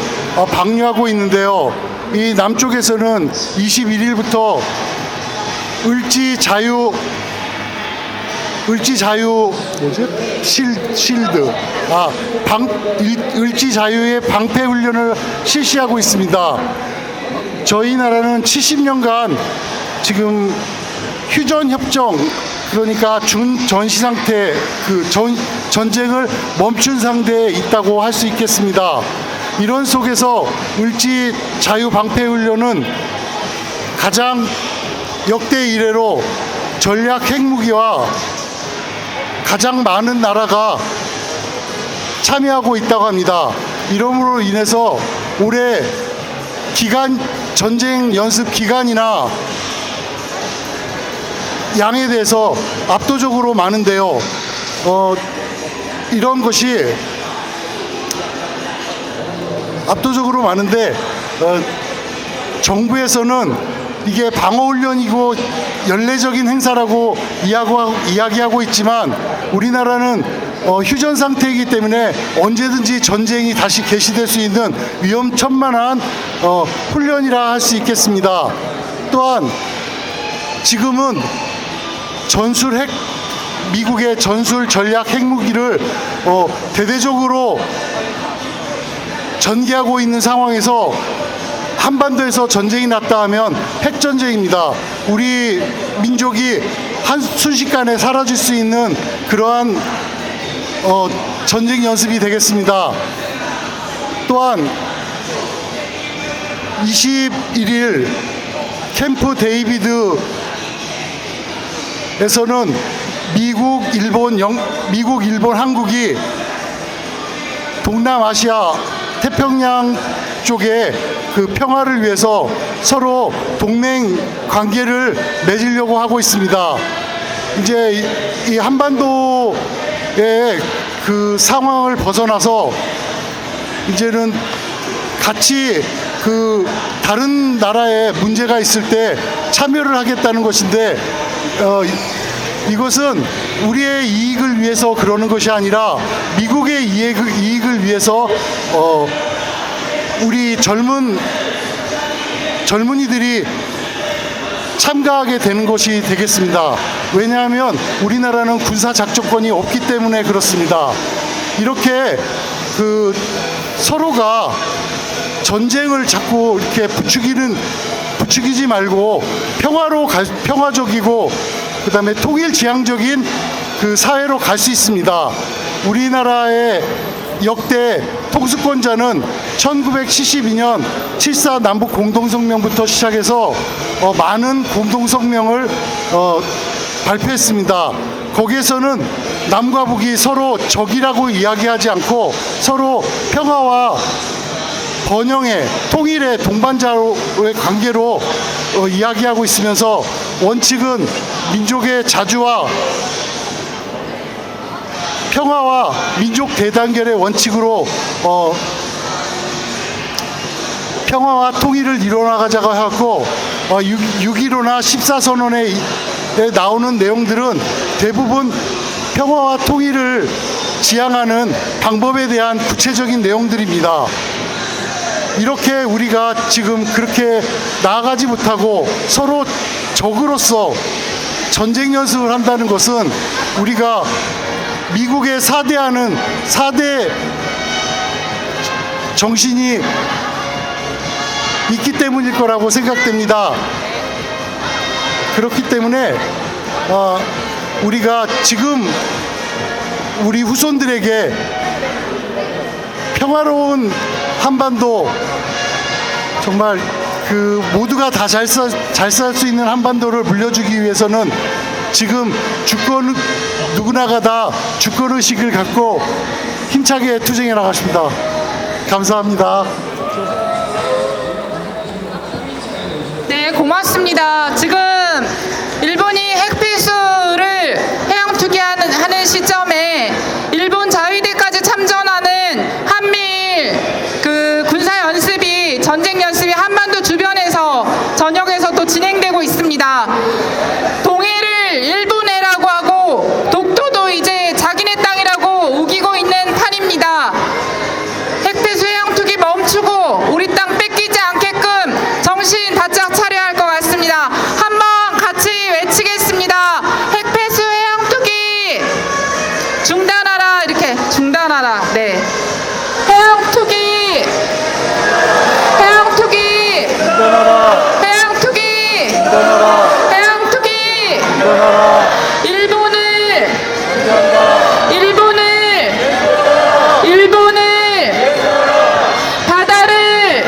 방류하고 있는데요. 이 남쪽에서는 21일부터 을지 자유 을지 자유의 방패 훈련을 실시하고 있습니다. 저희 나라는 70년간 지금 휴전 협정, 그러니까 준전시 상태, 전쟁을 멈춘 상태에 있다고 할 수 있겠습니다. 이런 속에서 을지 자유 방패 훈련은 가장 역대 이래로 전략 핵무기와 가장 많은 나라가 참여하고 있다고 합니다. 이러므로 인해서 올해 전쟁 연습 기간이나 양에 대해서 압도적으로 많은데요. 이런 것이 압도적으로 많은데 정부에서는 이게 방어훈련이고 연례적인 행사라고 이야기하고 있지만 우리나라는 휴전 상태이기 때문에 언제든지 전쟁이 다시 개시될 수 있는 위험천만한 훈련이라 할 수 있겠습니다. 또한 지금은 미국의 전술 전략 핵무기를 대대적으로 전개하고 있는 상황에서 한반도에서 전쟁이 났다 하면 핵전쟁입니다. 우리 민족이 순식간에 사라질 수 있는 그러한 전쟁 연습이 되겠습니다. 또한 21일 캠프 데이비드에서는 미국, 일본, 한국이 동남아시아, 태평양 쪽에 그 평화를 위해서 서로 동맹 관계를 맺으려고 하고 있습니다. 이제 이 한반도의 그 상황을 벗어나서 이제는 같이 다른 나라에 문제가 있을 때 참여를 하겠다는 것인데 이것은 우리의 이익을 위해서 그러는 것이 아니라 미국의 이익을 위해서 우리 젊은이들이 참가하게 되는 것이 되겠습니다. 왜냐하면 우리나라는 군사 작전권이 없기 때문에 그렇습니다. 이렇게 서로가 전쟁을 자꾸 이렇게 부추기지 말고 평화적이고 그다음에 통일지향적인 그 사회로 갈 수 있습니다. 우리나라의 역대 통수권자는 1972년 7.4 남북 공동성명부터 시작해서 많은 공동성명을 발표했습니다. 거기에서는 남과 북이 서로 적이라고 이야기하지 않고 서로 평화와 번영의 통일의 동반자의 관계로 이야기하고 있으면서 원칙은 민족의 자주와 평화와 민족 대단결의 원칙으로 평화와 통일을 이뤄나가자고 하고 6.15나 14선언에 나오는 내용들은 대부분 평화와 통일을 지향하는 방법에 대한 구체적인 내용들입니다. 이렇게 우리가 지금 그렇게 나아가지 못하고 서로 적으로서 전쟁 연습을 한다는 것은 우리가 미국의 4대 정신이 있기 때문일 거라고 생각됩니다. 그렇기 때문에 우리가 지금 우리 후손들에게 평화로운 한반도, 정말 그 모두가 다 잘 살 수 있는 한반도를 물려주기 위해서는 지금 누구나가 다 주권의식을 갖고 힘차게 투쟁해 나가십니다. 감사합니다. 네, 고맙습니다. 지금 일본이 핵폐수를 해양 투기하는 시점에 일본 자위대까지 참전하는 한미일 그 군사 연습이 전쟁 연습이 한반도 주변에서 전역에서 또 진행되고 있습니다. 동해를 일본해라고 하고 독도도 이제 자기네 땅이라고 우기고 있는 판입니다. 핵폐수 해양 투기 멈추고 우리 땅 뺏기지 않게끔 정신 바짝 차려야 할 것 같습니다. 한번 같이 외치겠습니다. 핵폐수 해양 투기 중단하라. 이렇게 중단하라. 네. 해양 투기 해양 투기 해양 투기 해양 투기 일본을 바다를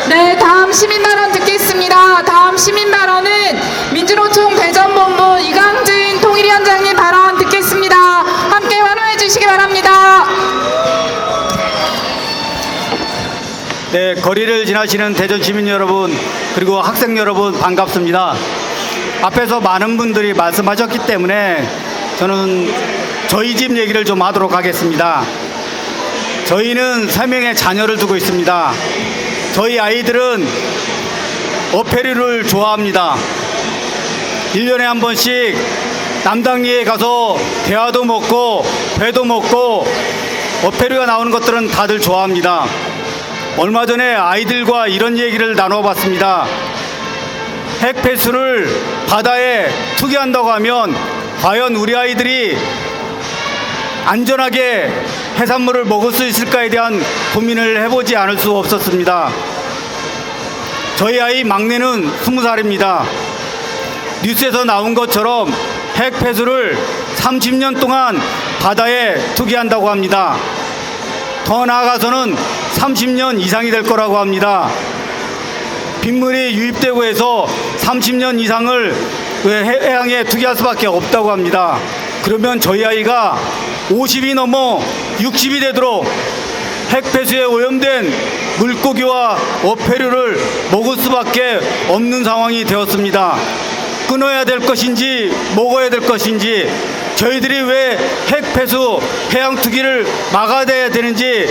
네, 다음 시민 발언 듣겠습니다. 다음 시민 발언은 민주노총 대전본부 이강진 통일위원장님 발언 듣겠습니다. 함께 환호해 주시기 바랍니다. 네, 거리를 지나시는 대전 시민 여러분, 그리고 학생 여러분 반갑습니다. 앞에서 많은 분들이 말씀하셨기 때문에 저는 저희 집 얘기를 좀 하도록 하겠습니다. 저희는 3명의 자녀를 두고 있습니다. 저희 아이들은 어패류를 좋아합니다. 1년에 한 번씩 남당리에 가서 대하도 먹고 회도 먹고 어패류가 나오는 것들은 다들 좋아합니다. 얼마 전에 아이들과 이런 얘기를 나눠봤습니다. 핵폐수를 바다에 투기한다고 하면 과연 우리 아이들이 안전하게 해산물을 먹을 수 있을까에 대한 고민을 해보지 않을 수 없었습니다. 저희 아이 막내는 20살입니다. 뉴스에서 나온 것처럼 핵폐수를 30년 동안 바다에 투기한다고 합니다. 더 나아가서는 30년 이상이 될 거라고 합니다. 빗물이 유입되고 해서 30년 이상을 해양에 투기할 수밖에 없다고 합니다. 그러면 저희 아이가 50이 넘어 60이 되도록 핵폐수에 오염된 물고기와 어패류를 먹을 수밖에 없는 상황이 되었습니다. 끊어야 될 것인지 먹어야 될 것인지, 저희들이 왜 핵폐수 해양 투기를 막아야 되는지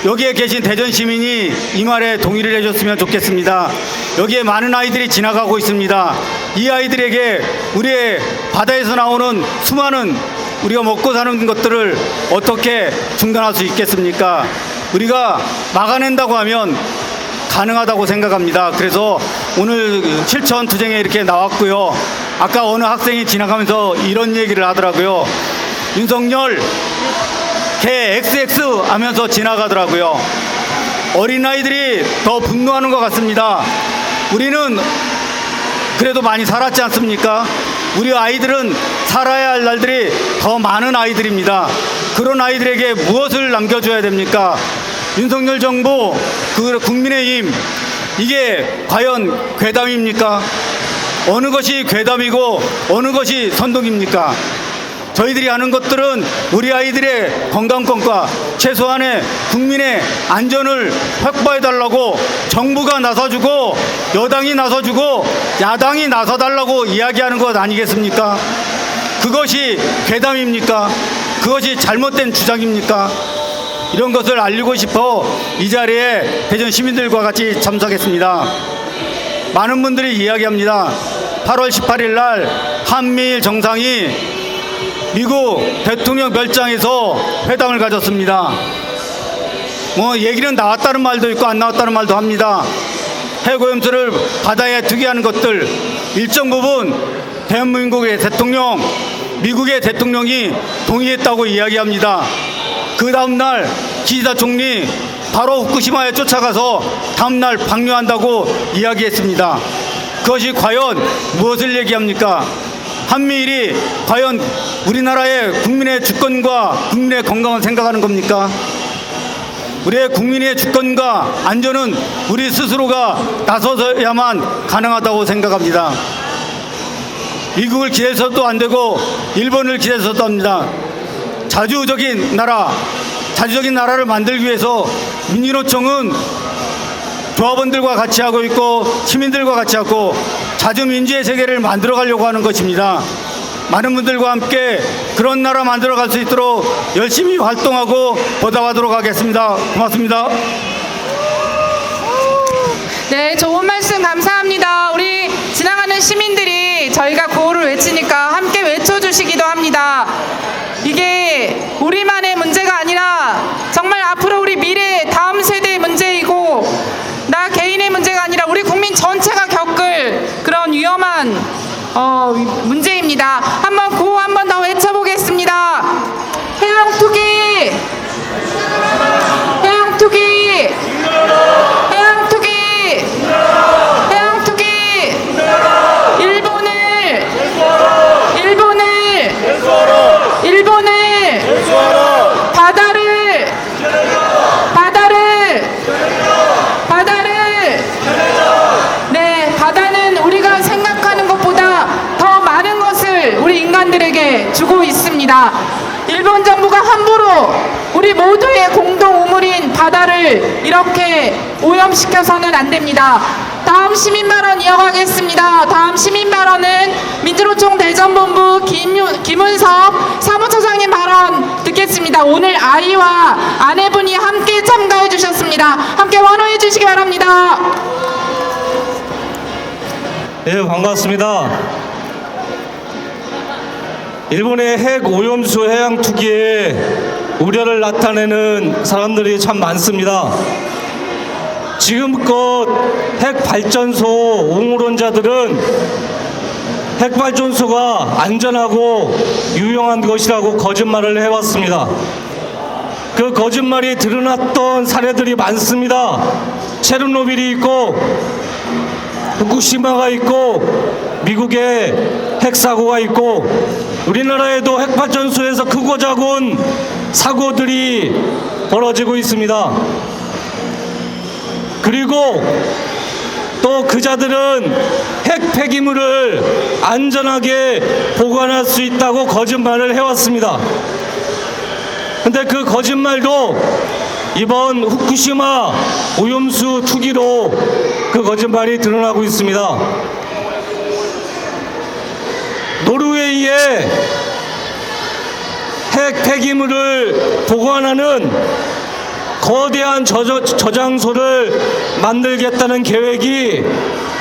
여기에 계신 대전 시민이 이 말에 동의를 해줬으면 좋겠습니다. 여기에 많은 아이들이 지나가고 있습니다. 이 아이들에게 우리의 바다에서 나오는 수많은 우리가 먹고 사는 것들을 어떻게 중단할 수 있겠습니까? 우리가 막아낸다고 하면 가능하다고 생각합니다. 그래서 오늘 실천 투쟁에 이렇게 나왔고요. 아까 어느 학생이 지나가면서 이런 얘기를 하더라고요. 윤석열 개 XX 하면서 지나가더라고요. 어린아이들이 더 분노하는 것 같습니다. 우리는 그래도 많이 살았지 않습니까? 우리 아이들은 살아야 할 날들이 더 많은 아이들입니다. 그런 아이들에게 무엇을 남겨줘야 됩니까? 윤석열 정부, 그 국민의힘, 이게 과연 괴담입니까? 어느 것이 괴담이고 어느 것이 선동입니까? 저희들이 하는 것들은 우리 아이들의 건강권과 최소한의 국민의 안전을 확보해달라고 정부가 나서주고 여당이 나서주고 야당이 나서달라고 이야기하는 것 아니겠습니까? 그것이 괴담입니까? 그것이 잘못된 주장입니까? 이런 것을 알리고 싶어 이 자리에 대전 시민들과 같이 참석했습니다. 많은 분들이 이야기합니다. 8월 18일 날 한미일 정상이 미국 대통령 별장에서 회담을 가졌습니다. 뭐 얘기는 나왔다는 말도 있고 안 나왔다는 말도 합니다. 핵오염수를 바다에 투기하는 것들 일정 부분 대한민국의 대통령, 미국의 대통령이 동의했다고 이야기합니다. 그 다음날 기시다 총리 바로 후쿠시마에 쫓아가서 다음날 방류한다고 이야기했습니다. 그것이 과연 무엇을 얘기합니까? 한미일이 과연 우리나라의 국민의 주권과 국민의 건강을 생각하는 겁니까? 우리의 국민의 주권과 안전은 우리 스스로가 나서야만 가능하다고 생각합니다. 미국을 기대해서도 안 되고 일본을 기대해서도 안 됩니다. 자주적인 나라를 만들기 위해서 민주노총은 조합원들과 같이 하고 있고 시민들과 같이 하고 자주민주의 세계를 만들어 가려고 하는 것입니다. 많은 분들과 함께 그런 나라 만들어 갈 수 있도록 열심히 활동하고 보답하도록 하겠습니다. 고맙습니다. 네, 좋은 말씀 감사합니다. 우리 지나가는 시민들이 저희가 구호를 외치니까 함께 외쳐주시기도 합니다. 이게 우리만의 문제가 아니라 정말 앞으로 우리 미래 다음 세대의 문제이고 나 개인의 문제가 아니라 우리 국민 전체가 겪을 그런 위험한 문제입니다. 한번 구호 한 번 더 외쳐보겠습니다. 해양투기, 해양투기, 해양투기, 해양투기, 일본을 바다를 네, 바다는 우리가 생각하는 것보다 더 많은 것을 우리 인간들에게 주고 있습니다. 일본 정부가 함부로 우리 모두의 공동 우물인 바다를 이렇게 오염시켜서는 안 됩니다. 다음 시민 발언 이어가겠습니다. 다음 시민 발언은 민주노총 대전본부 김은섭 사무처장님 발언 듣겠습니다. 오늘 아이와 아내분이 함께 참가해 주셨습니다. 함께 환호해 주시기 바랍니다. 네, 반갑습니다. 일본의 핵 오염수 해양 투기에 우려를 나타내는 사람들이 참 많습니다. 지금껏 핵 발전소 옹호론자들은 핵 발전소가 안전하고 유용한 것이라고 거짓말을 해왔습니다. 그 거짓말이 드러났던 사례들이 많습니다. 체르노빌이 있고 후쿠시마가 있고 미국의 핵사고가 있고 우리나라에도 핵발전소에서 크고 작은 사고들이 벌어지고 있습니다. 그리고 또 그자들은 핵 폐기물을 안전하게 보관할 수 있다고 거짓말을 해왔습니다. 근데 그 거짓말도 이번 후쿠시마 오염수 투기로 그 거짓말이 드러나고 있습니다. 노르웨이에 핵 폐기물을 보관하는 거대한 저장소를 만들겠다는 계획이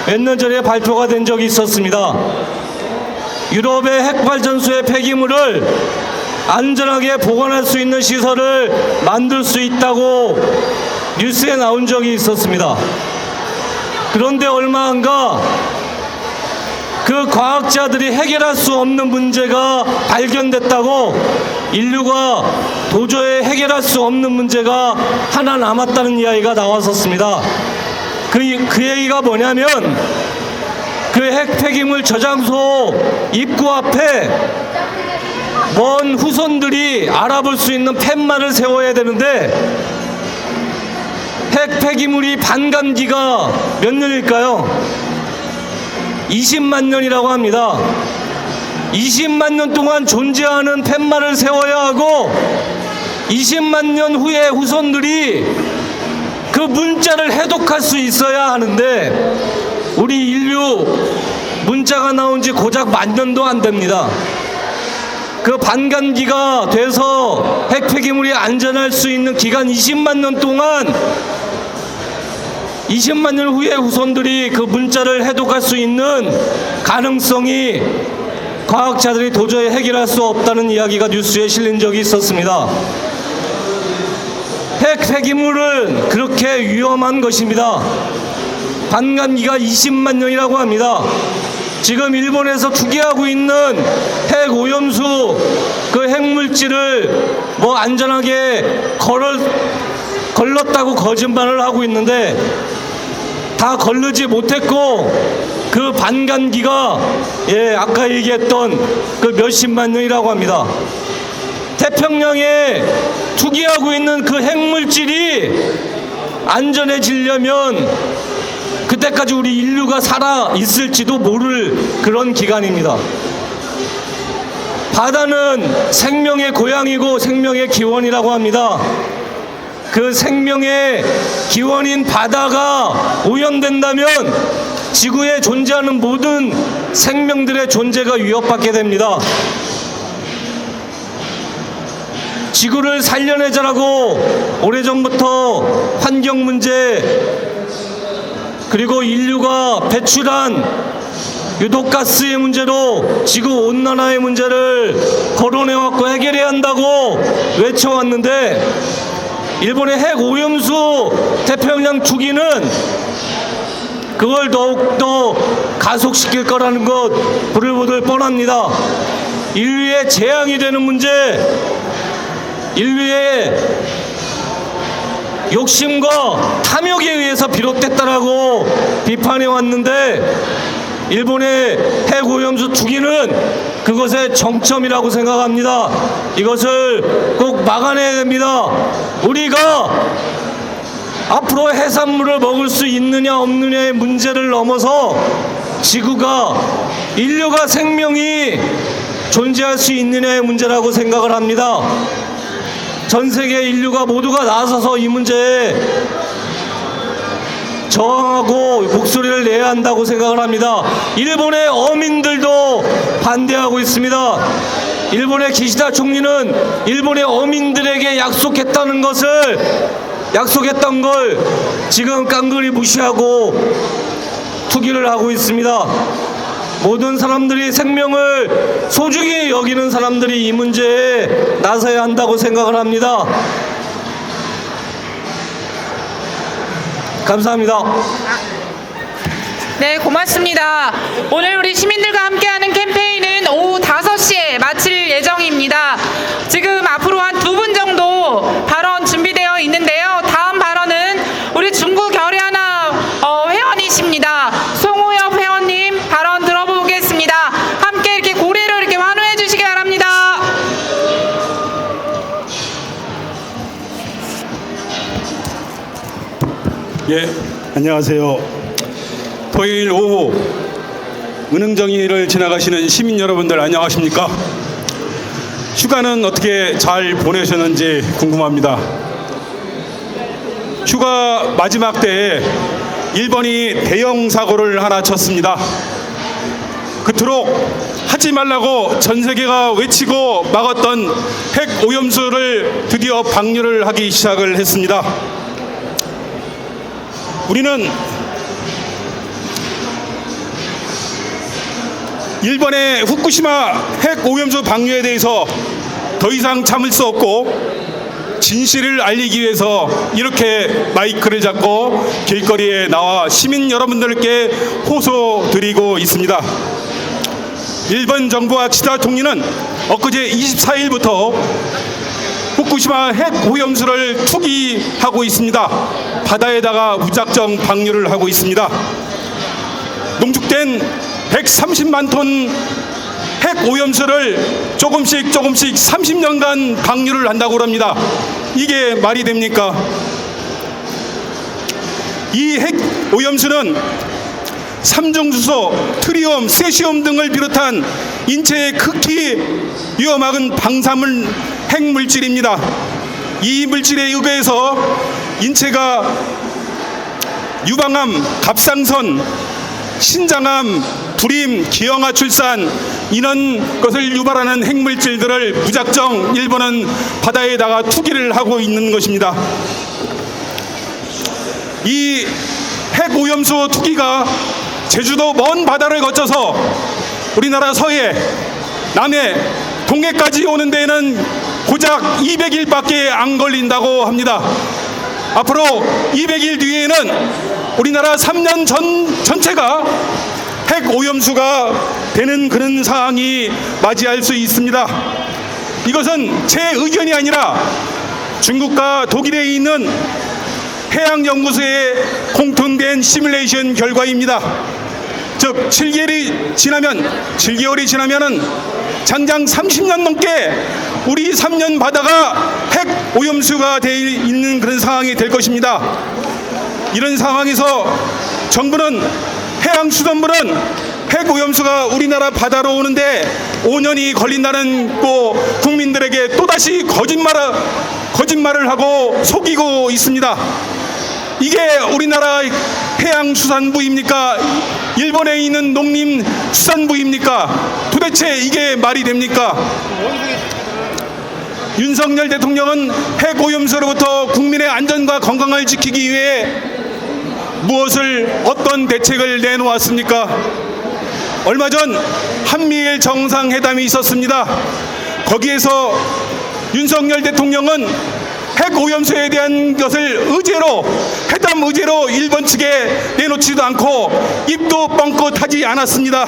몇 년 전에 발표가 된 적이 있었습니다. 유럽의 핵발전소의 폐기물을 안전하게 보관할 수 있는 시설을 만들 수 있다고 뉴스에 나온 적이 있었습니다. 그런데 얼마 안가 그 과학자들이 해결할 수 없는 문제가 발견됐다고 인류가 도저히 해결할 수 없는 문제가 하나 남았다는 이야기가 나왔었습니다. 그 얘기가 뭐냐면 그 핵 폐기물 저장소 입구 앞에 먼 후손들이 알아볼 수 있는 팻말을 세워야 되는데 핵 폐기물이 반감기가 몇 년일까요? 20만 년이라고 합니다. 20만 년 동안 존재하는 팻말을 세워야 하고 20만 년 후에 후손들이 그 문자를 해독할 수 있어야 하는데 우리 인류 문자가 나온 지 고작 10,000년도 안 됩니다. 그 반감기가 돼서 핵 폐기물이 안전할 수 있는 기간 20만 년 동안 20만 년 후에 후손들이 그 문자를 해독할 수 있는 가능성이 과학자들이 도저히 해결할 수 없다는 이야기가 뉴스에 실린 적이 있었습니다. 핵 폐기물은 그렇게 위험한 것입니다. 반감기가 20만 년이라고 합니다. 지금 일본에서 투기하고 있는 핵 오염수 그 핵물질을 뭐 안전하게 걸렀다고 거짓말을 하고 있는데 다 걸르지 못했고 그 반감기가 아까 얘기했던 그 몇십만 년이라고 합니다. 태평양에 투기하고 있는 그 핵물질이 안전해지려면 그때까지 우리 인류가 살아 있을지도 모를 그런 기간입니다. 바다는 생명의 고향이고 생명의 기원이라고 합니다. 그 생명의 기원인 바다가 오염된다면 지구에 존재하는 모든 생명들의 존재가 위협받게 됩니다. 지구를 살려내자라고 오래전부터 환경 문제 그리고 인류가 배출한 유독가스의 문제로 지구 온난화의 문제를 거론해왔고 해결해야 한다고 외쳐왔는데 일본의 핵 오염수 태평양 투기는 그걸 더욱더 가속시킬 거라는 것 부들부들 뻔합니다. 인류의 재앙이 되는 문제, 인류의 욕심과 탐욕에 의해서 비롯됐다라고 비판해 왔는데 일본의 핵오염수 투기는 그것의 정점이라고 생각합니다. 이것을 꼭 막아내야 됩니다. 우리가 앞으로 해산물을 먹을 수 있느냐 없느냐의 문제를 넘어서 지구가 인류가 생명이 존재할 수 있느냐의 문제라고 생각을 합니다. 전 세계 인류가 모두가 나서서 이 문제에 저항하고 목소리를 내야 한다고 생각을 합니다. 일본의 어민들도 반대하고 있습니다. 일본의 기시다 총리는 일본의 어민들에게 약속했던 걸 지금 깡그리 무시하고 투기를 하고 있습니다. 모든 사람들이 생명을 소중히 여기는 사람들이 이 문제에 나서야 한다고 생각을 합니다. 감사합니다. 네, 고맙습니다. 오늘 우리 시민들과 함께하는 캠페인은 오후 5시에 마칠 예정입니다. 지금 앞으로 한 2분 정도 발언 준비되어 있는데요. 다음 발언은 우리 중구 결의하나 회원이십니다. 송호엽 회원님 발언 들어보겠습니다. 함께 이렇게 고래로 이렇게 환호해 주시기 바랍니다. 예, 안녕하세요. 토요일 오후 은흥정리를 지나가시는 시민 여러분들 안녕하십니까? 휴가는 어떻게 잘 보내셨는지 궁금합니다. 휴가 마지막 때에 일본이 대형 사고를 하나 쳤습니다. 그토록 하지 말라고 전 세계가 외치고 막았던 핵 오염수를 드디어 방류를 하기 시작을 했습니다. 우리는 일본의 후쿠시마 핵 오염수 방류에 대해서 더 이상 참을 수 없고 진실을 알리기 위해서 이렇게 마이크를 잡고 길거리에 나와 시민 여러분들께 호소드리고 있습니다. 일본 정부와 기시다 총리는 엊그제 24일부터 후쿠시마 핵 오염수를 투기하고 있습니다. 바다에다가 무작정 방류를 하고 있습니다. 농축된 130만 톤 핵 오염수를 조금씩 30년간 방류를 한다고 합니다. 이게 말이 됩니까? 이 핵 오염수는 삼중수소, 트리움, 세시움 등을 비롯한 인체에 극히 위험한 방사물 핵물질입니다. 이 물질에 의거해서 인체가 유방암, 갑상선, 신장암, 불임, 기형아 출산 이런 것을 유발하는 핵물질들을 무작정 일본은 바다에다가 투기를 하고 있는 것입니다. 이 핵 오염수 투기가 제주도 먼 바다를 거쳐서 우리나라 서해, 남해, 동해까지 오는 데에는 고작 200일밖에 안 걸린다고 합니다. 앞으로 200일 뒤에는 우리나라 3년 전체가 핵 오염수가 되는 그런 상황이 맞이할 수 있습니다. 이것은 제 의견이 아니라 중국과 독일에 있는 해양연구소의 공통된 시뮬레이션 결과입니다. 즉 7개월이 지나면은 장장 30년 넘게 우리 3년 바다가 핵 오염수가 되어 있는 그런 상황이 될 것입니다. 이런 상황에서 정부는 해양수산부는 핵 오염수가 우리나라 바다로 오는데 5년이 걸린다는 국민들에게 또다시 거짓말을 하고 속이고 있습니다. 이게 우리나라 해양수산부입니까? 일본에 있는 농림수산부입니까? 도대체 이게 말이 됩니까? 윤석열 대통령은 핵 오염수로부터 국민의 안전과 건강을 지키기 위해 어떤 대책을 내놓았습니까? 얼마 전 한미일 정상회담이 있었습니다. 거기에서 윤석열 대통령은 핵 오염수에 대한 것을 회담 의제로 일본 측에 내놓지도 않고 입도 뻥끗하지 않았습니다.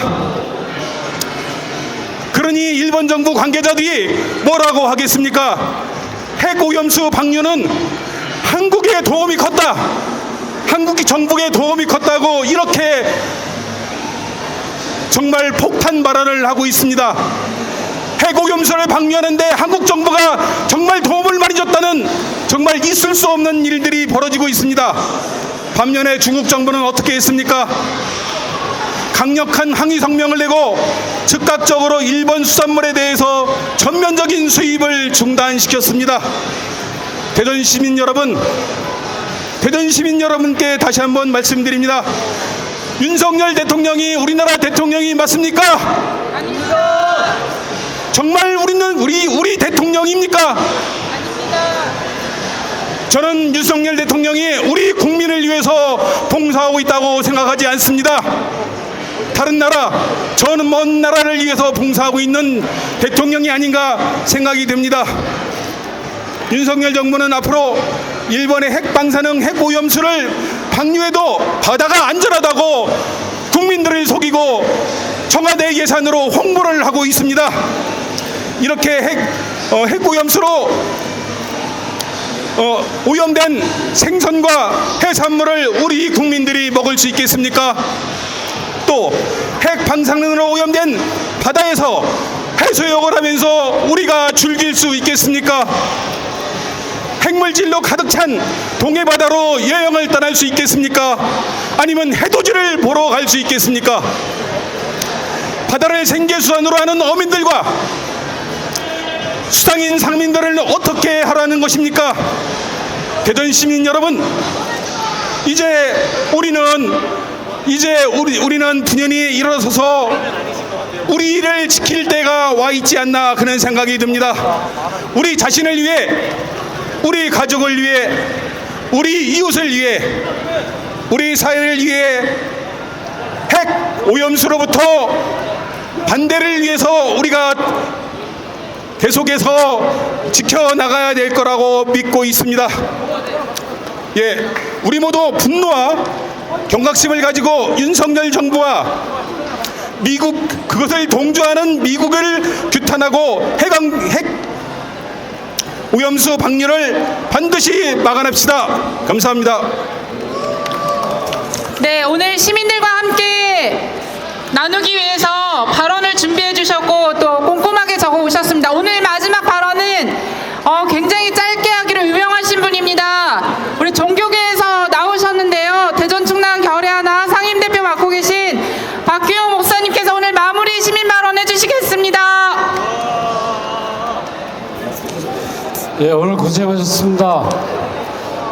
그러니 일본 정부 관계자들이 뭐라고 하겠습니까? 핵 오염수 방류는 한국의 도움이 컸다. 한국 정부의 도움이 컸다고 이렇게 정말 폭탄 발언을 하고 있습니다. 핵 오염수를 방류하는데 한국 정부가 정말 도움을 많이 줬다는 정말 있을 수 없는 일들이 벌어지고 있습니다. 반면에 중국 정부는 어떻게 했습니까? 강력한 항의 성명을 내고 즉각적으로 일본 수산물에 대해서 전면적인 수입을 중단시켰습니다. 대전 시민 여러분께 다시 한번 말씀드립니다. 윤석열 대통령이 우리나라 대통령이 맞습니까? 아닙니다. 정말 우리 대통령입니까? 아닙니다. 저는 윤석열 대통령이 우리 국민을 위해서 봉사하고 있다고 생각하지 않습니다. 다른 나라, 저는 먼 나라를 위해서 봉사하고 있는 대통령이 아닌가 생각이 됩니다. 윤석열 정부는 앞으로 일본의 핵 방사능 핵 오염수를 방류해도 바다가 안전하다고 국민들을 속이고 청와대 예산으로 홍보를 하고 있습니다. 이렇게 핵 오염수로 오염된 생선과 해산물을 우리 국민들이 먹을 수 있겠습니까? 또 핵 방사능으로 오염된 바다에서 해수욕을 하면서 우리가 즐길 수 있겠습니까? 핵물질로 가득 찬 동해바다로 여행을 떠날 수 있겠습니까? 아니면 해돋이를 보러 갈 수 있겠습니까? 바다를 생계수단으로 하는 어민들과 수상인 상민들을 어떻게 하라는 것입니까? 대전 시민 여러분, 이제 우리는 분연히 일어서서 우리 일을 지킬 때가 와 있지 않나 그런 생각이 듭니다. 우리 자신을 위해, 우리 가족을 위해, 우리 이웃을 위해, 우리 사회를 위해 핵 오염수로부터 반대를 위해서 우리가 계속해서 지켜나가야 될 거라고 믿고 있습니다. 우리 모두 분노와 경각심을 가지고 윤석열 정부와 그것을 동조하는 미국을 규탄하고 핵 오염수 방류를 반드시 막아냅시다. 감사합니다. 네, 오늘 시민들과 함께 나누기 위해서 발언을 준비해 주셨고 또 꼼꼼하게 적어 오셨습니다. 오늘 마지막 발언은 굉장히 짧게 하기로 유명하신 분입니다. 우리 종교계에서 나오셨는데요. 대전 충남 결의하나 상임대표 맡고 계신 박규영 목사님께서 오늘 마무리 시민 발언 해주시겠습니다. 예, 오늘 고생하셨습니다.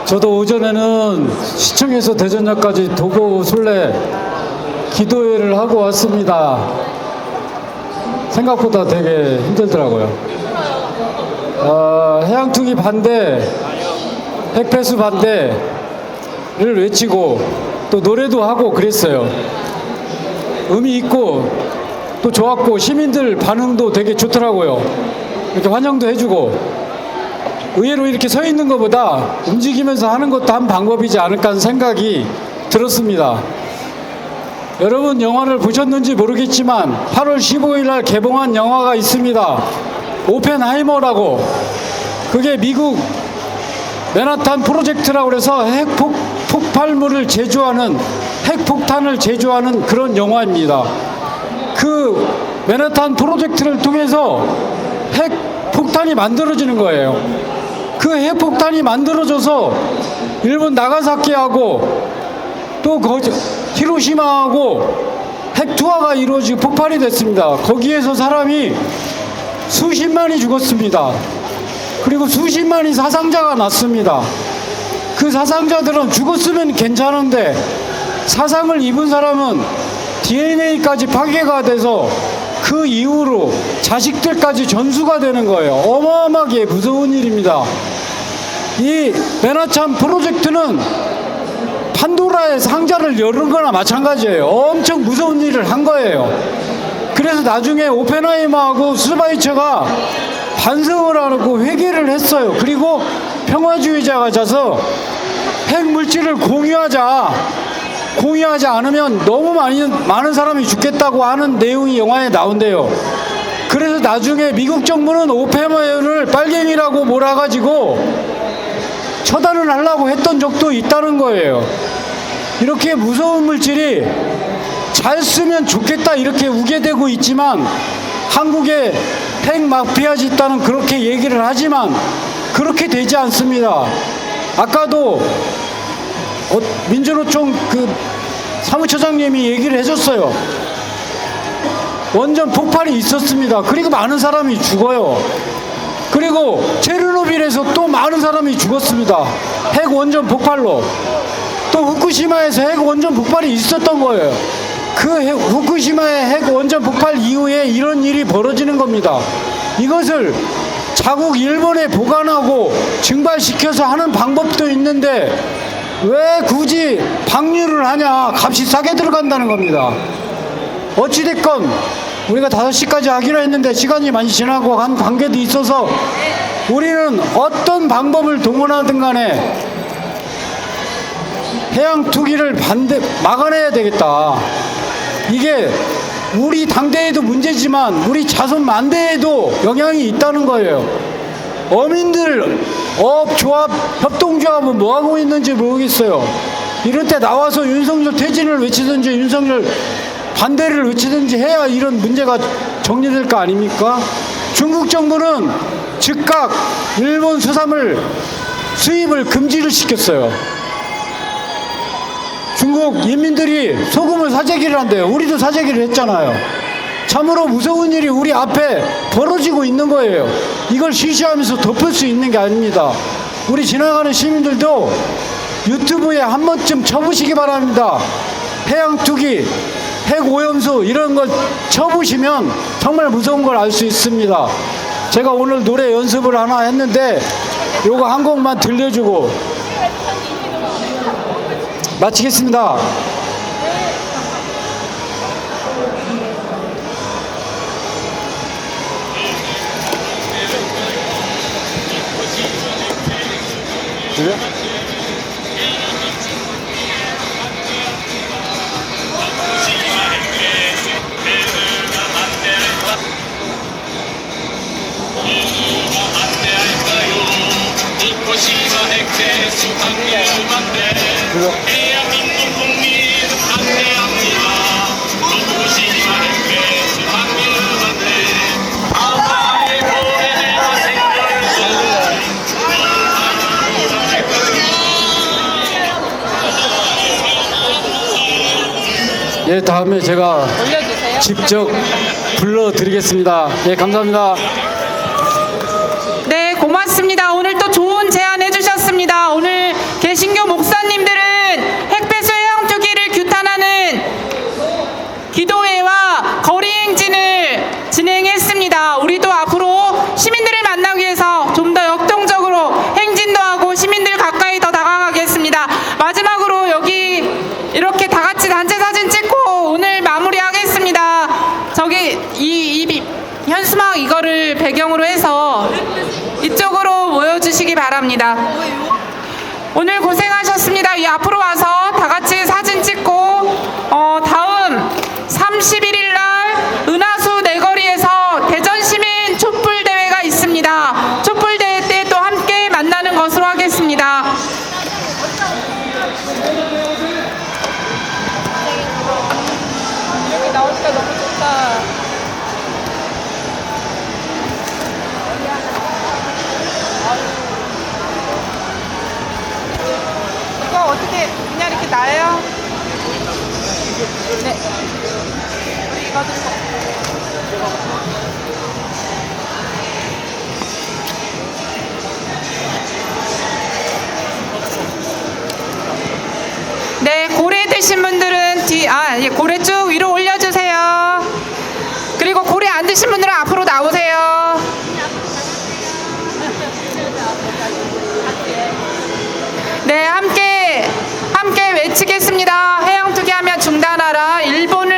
저도 오전에는 시청에서 대전역까지 도보 순례 기도회를 하고 왔습니다. 생각보다 되게 힘들더라고요. 해양투기 반대, 핵폐수 반대를 외치고 또 노래도 하고 그랬어요. 의미 있고 또 좋았고 시민들 반응도 되게 좋더라고요. 이렇게 환영도 해주고 의외로 이렇게 서 있는 것보다 움직이면서 하는 것도 한 방법이지 않을까 하는 생각이 들었습니다. 여러분 영화를 보셨는지 모르겠지만 8월 15일 날 개봉한 영화가 있습니다. 오펜하이머라고. 그게 미국 맨하탄 프로젝트라고 해서 핵폭발물을 제조하는 핵폭탄을 제조하는 그런 영화입니다. 그 맨하탄 프로젝트를 통해서 핵폭탄이 만들어지는 거예요. 그 핵폭탄이 만들어져서 일본 나가사키하고 또 히로시마하고 핵투하가 이루어지고 폭발이 됐습니다. 거기에서 사람이 수십만이 죽었습니다. 그리고 수십만이 사상자가 났습니다. 그 사상자들은 죽었으면 괜찮은데 사상을 입은 사람은 DNA까지 파괴가 돼서 그 이후로 자식들까지 전수가 되는 거예요. 어마어마하게 무서운 일입니다. 이 맨하탄 프로젝트는 판도라의 상자를 열은 거나 마찬가지예요. 엄청 무서운 일을 한 거예요. 그래서 나중에 오펜하이머하고 스바이처가 반성을 하고 회개를 했어요. 그리고 평화주의자가 자서 핵물질을 공유하지 않으면 너무 많은 사람이 죽겠다고 하는 내용이 영화에 나온대요. 그래서 나중에 미국 정부는 오펜하이머를 빨갱이라고 몰아가지고 처단을 하려고 했던 적도 있다는 거예요. 이렇게 무서운 물질이 잘 쓰면 좋겠다 이렇게 우겨대고 있지만 한국에 핵 마피아 집단은 그렇게 얘기를 하지만 그렇게 되지 않습니다. 아까도 민주노총 그 사무처장님이 얘기를 해줬어요. 원전 폭발이 있었습니다. 그리고 많은 사람이 죽어요. 그리고 체르노빌에서 또 많은 사람이 죽었습니다. 핵 원전 폭발로. 또 후쿠시마에서 핵 원전 폭발이 있었던 거예요. 그 후쿠시마의 핵 원전 폭발 이후에 이런 일이 벌어지는 겁니다. 이것을 자국 일본에 보관하고 증발시켜서 하는 방법도 있는데 왜 굳이 방류를 하냐. 값이 싸게 들어간다는 겁니다. 어찌됐건 우리가 5시까지 하기로 했는데 시간이 많이 지나고 한 관계도 있어서 우리는 어떤 방법을 동원하든 간에 해양 투기를 막아내야 되겠다. 이게 우리 당대에도 문제지만 우리 자손 만대에도 영향이 있다는 거예요. 어민들 조합, 협동조합은 뭐하고 있는지 모르겠어요. 이럴 때 나와서 윤석열 퇴진을 외치든지 윤석열 반대를 외치든지 해야 이런 문제가 정리될 거 아닙니까? 중국 정부는 즉각 일본 수산물 수입을 금지를 시켰어요. 중국 인민들이 소금을 사재기를 한대요. 우리도 사재기를 했잖아요. 참으로 무서운 일이 우리 앞에 벌어지고 있는 거예요. 이걸 시시하면서 덮을 수 있는 게 아닙니다. 우리 지나가는 시민들도 유튜브에 한 번쯤 쳐보시기 바랍니다. 해양투기, 핵오염수 이런 걸 쳐보시면 정말 무서운 걸 알 수 있습니다. 제가 오늘 노래 연습을 하나 했는데 요거 한 곡만 들려주고 마치겠습니다. 그래? 대한민국 국민 반대합니다. 예, 다음에 제가 직접 불러드리겠습니다. 예, 감사합니다. 네, 고맙습니다. 오늘 또 좋은 제안 해주셨습니다. 오늘 개신교 목사님들은 햇볕수 해양투기를 규탄하는 기도회와 거리행진을 진행했습니다. 우리도 앞으로 시민들을 만나기 위해서 좀 더 역동적으로 행진도 하고 시민들 가까이 더 다가가겠습니다. 마지막으로 여기 이렇게 다 같이 단체 사진 찍고 오늘 마무리하겠습니다. 저기 이 현수막 이거를 배경으로 해서 이쪽으로 모여주시기 바랍니다. 오늘 고생하셨습니다. 이 앞으로 와서 다 같이 사진 찍고 다음 31일 날 은하수 내거리에서 대전시민 촛불대회가 있습니다. 촛불대회 때 또 함께 만나는 것으로 하겠습니다. 여기 나오니까 너무 좋다. 이거 어떻게 그냥 이렇게 놔요? 네. 우리 이거 들고. 네, 고래 드신 분들은 고래 쭉 위로 올려주세요. 그리고 고래 안 드신 분들은 앞으로 나오세요. 네, 함께 외치겠습니다. 해양투기 하면 중단하라. 일본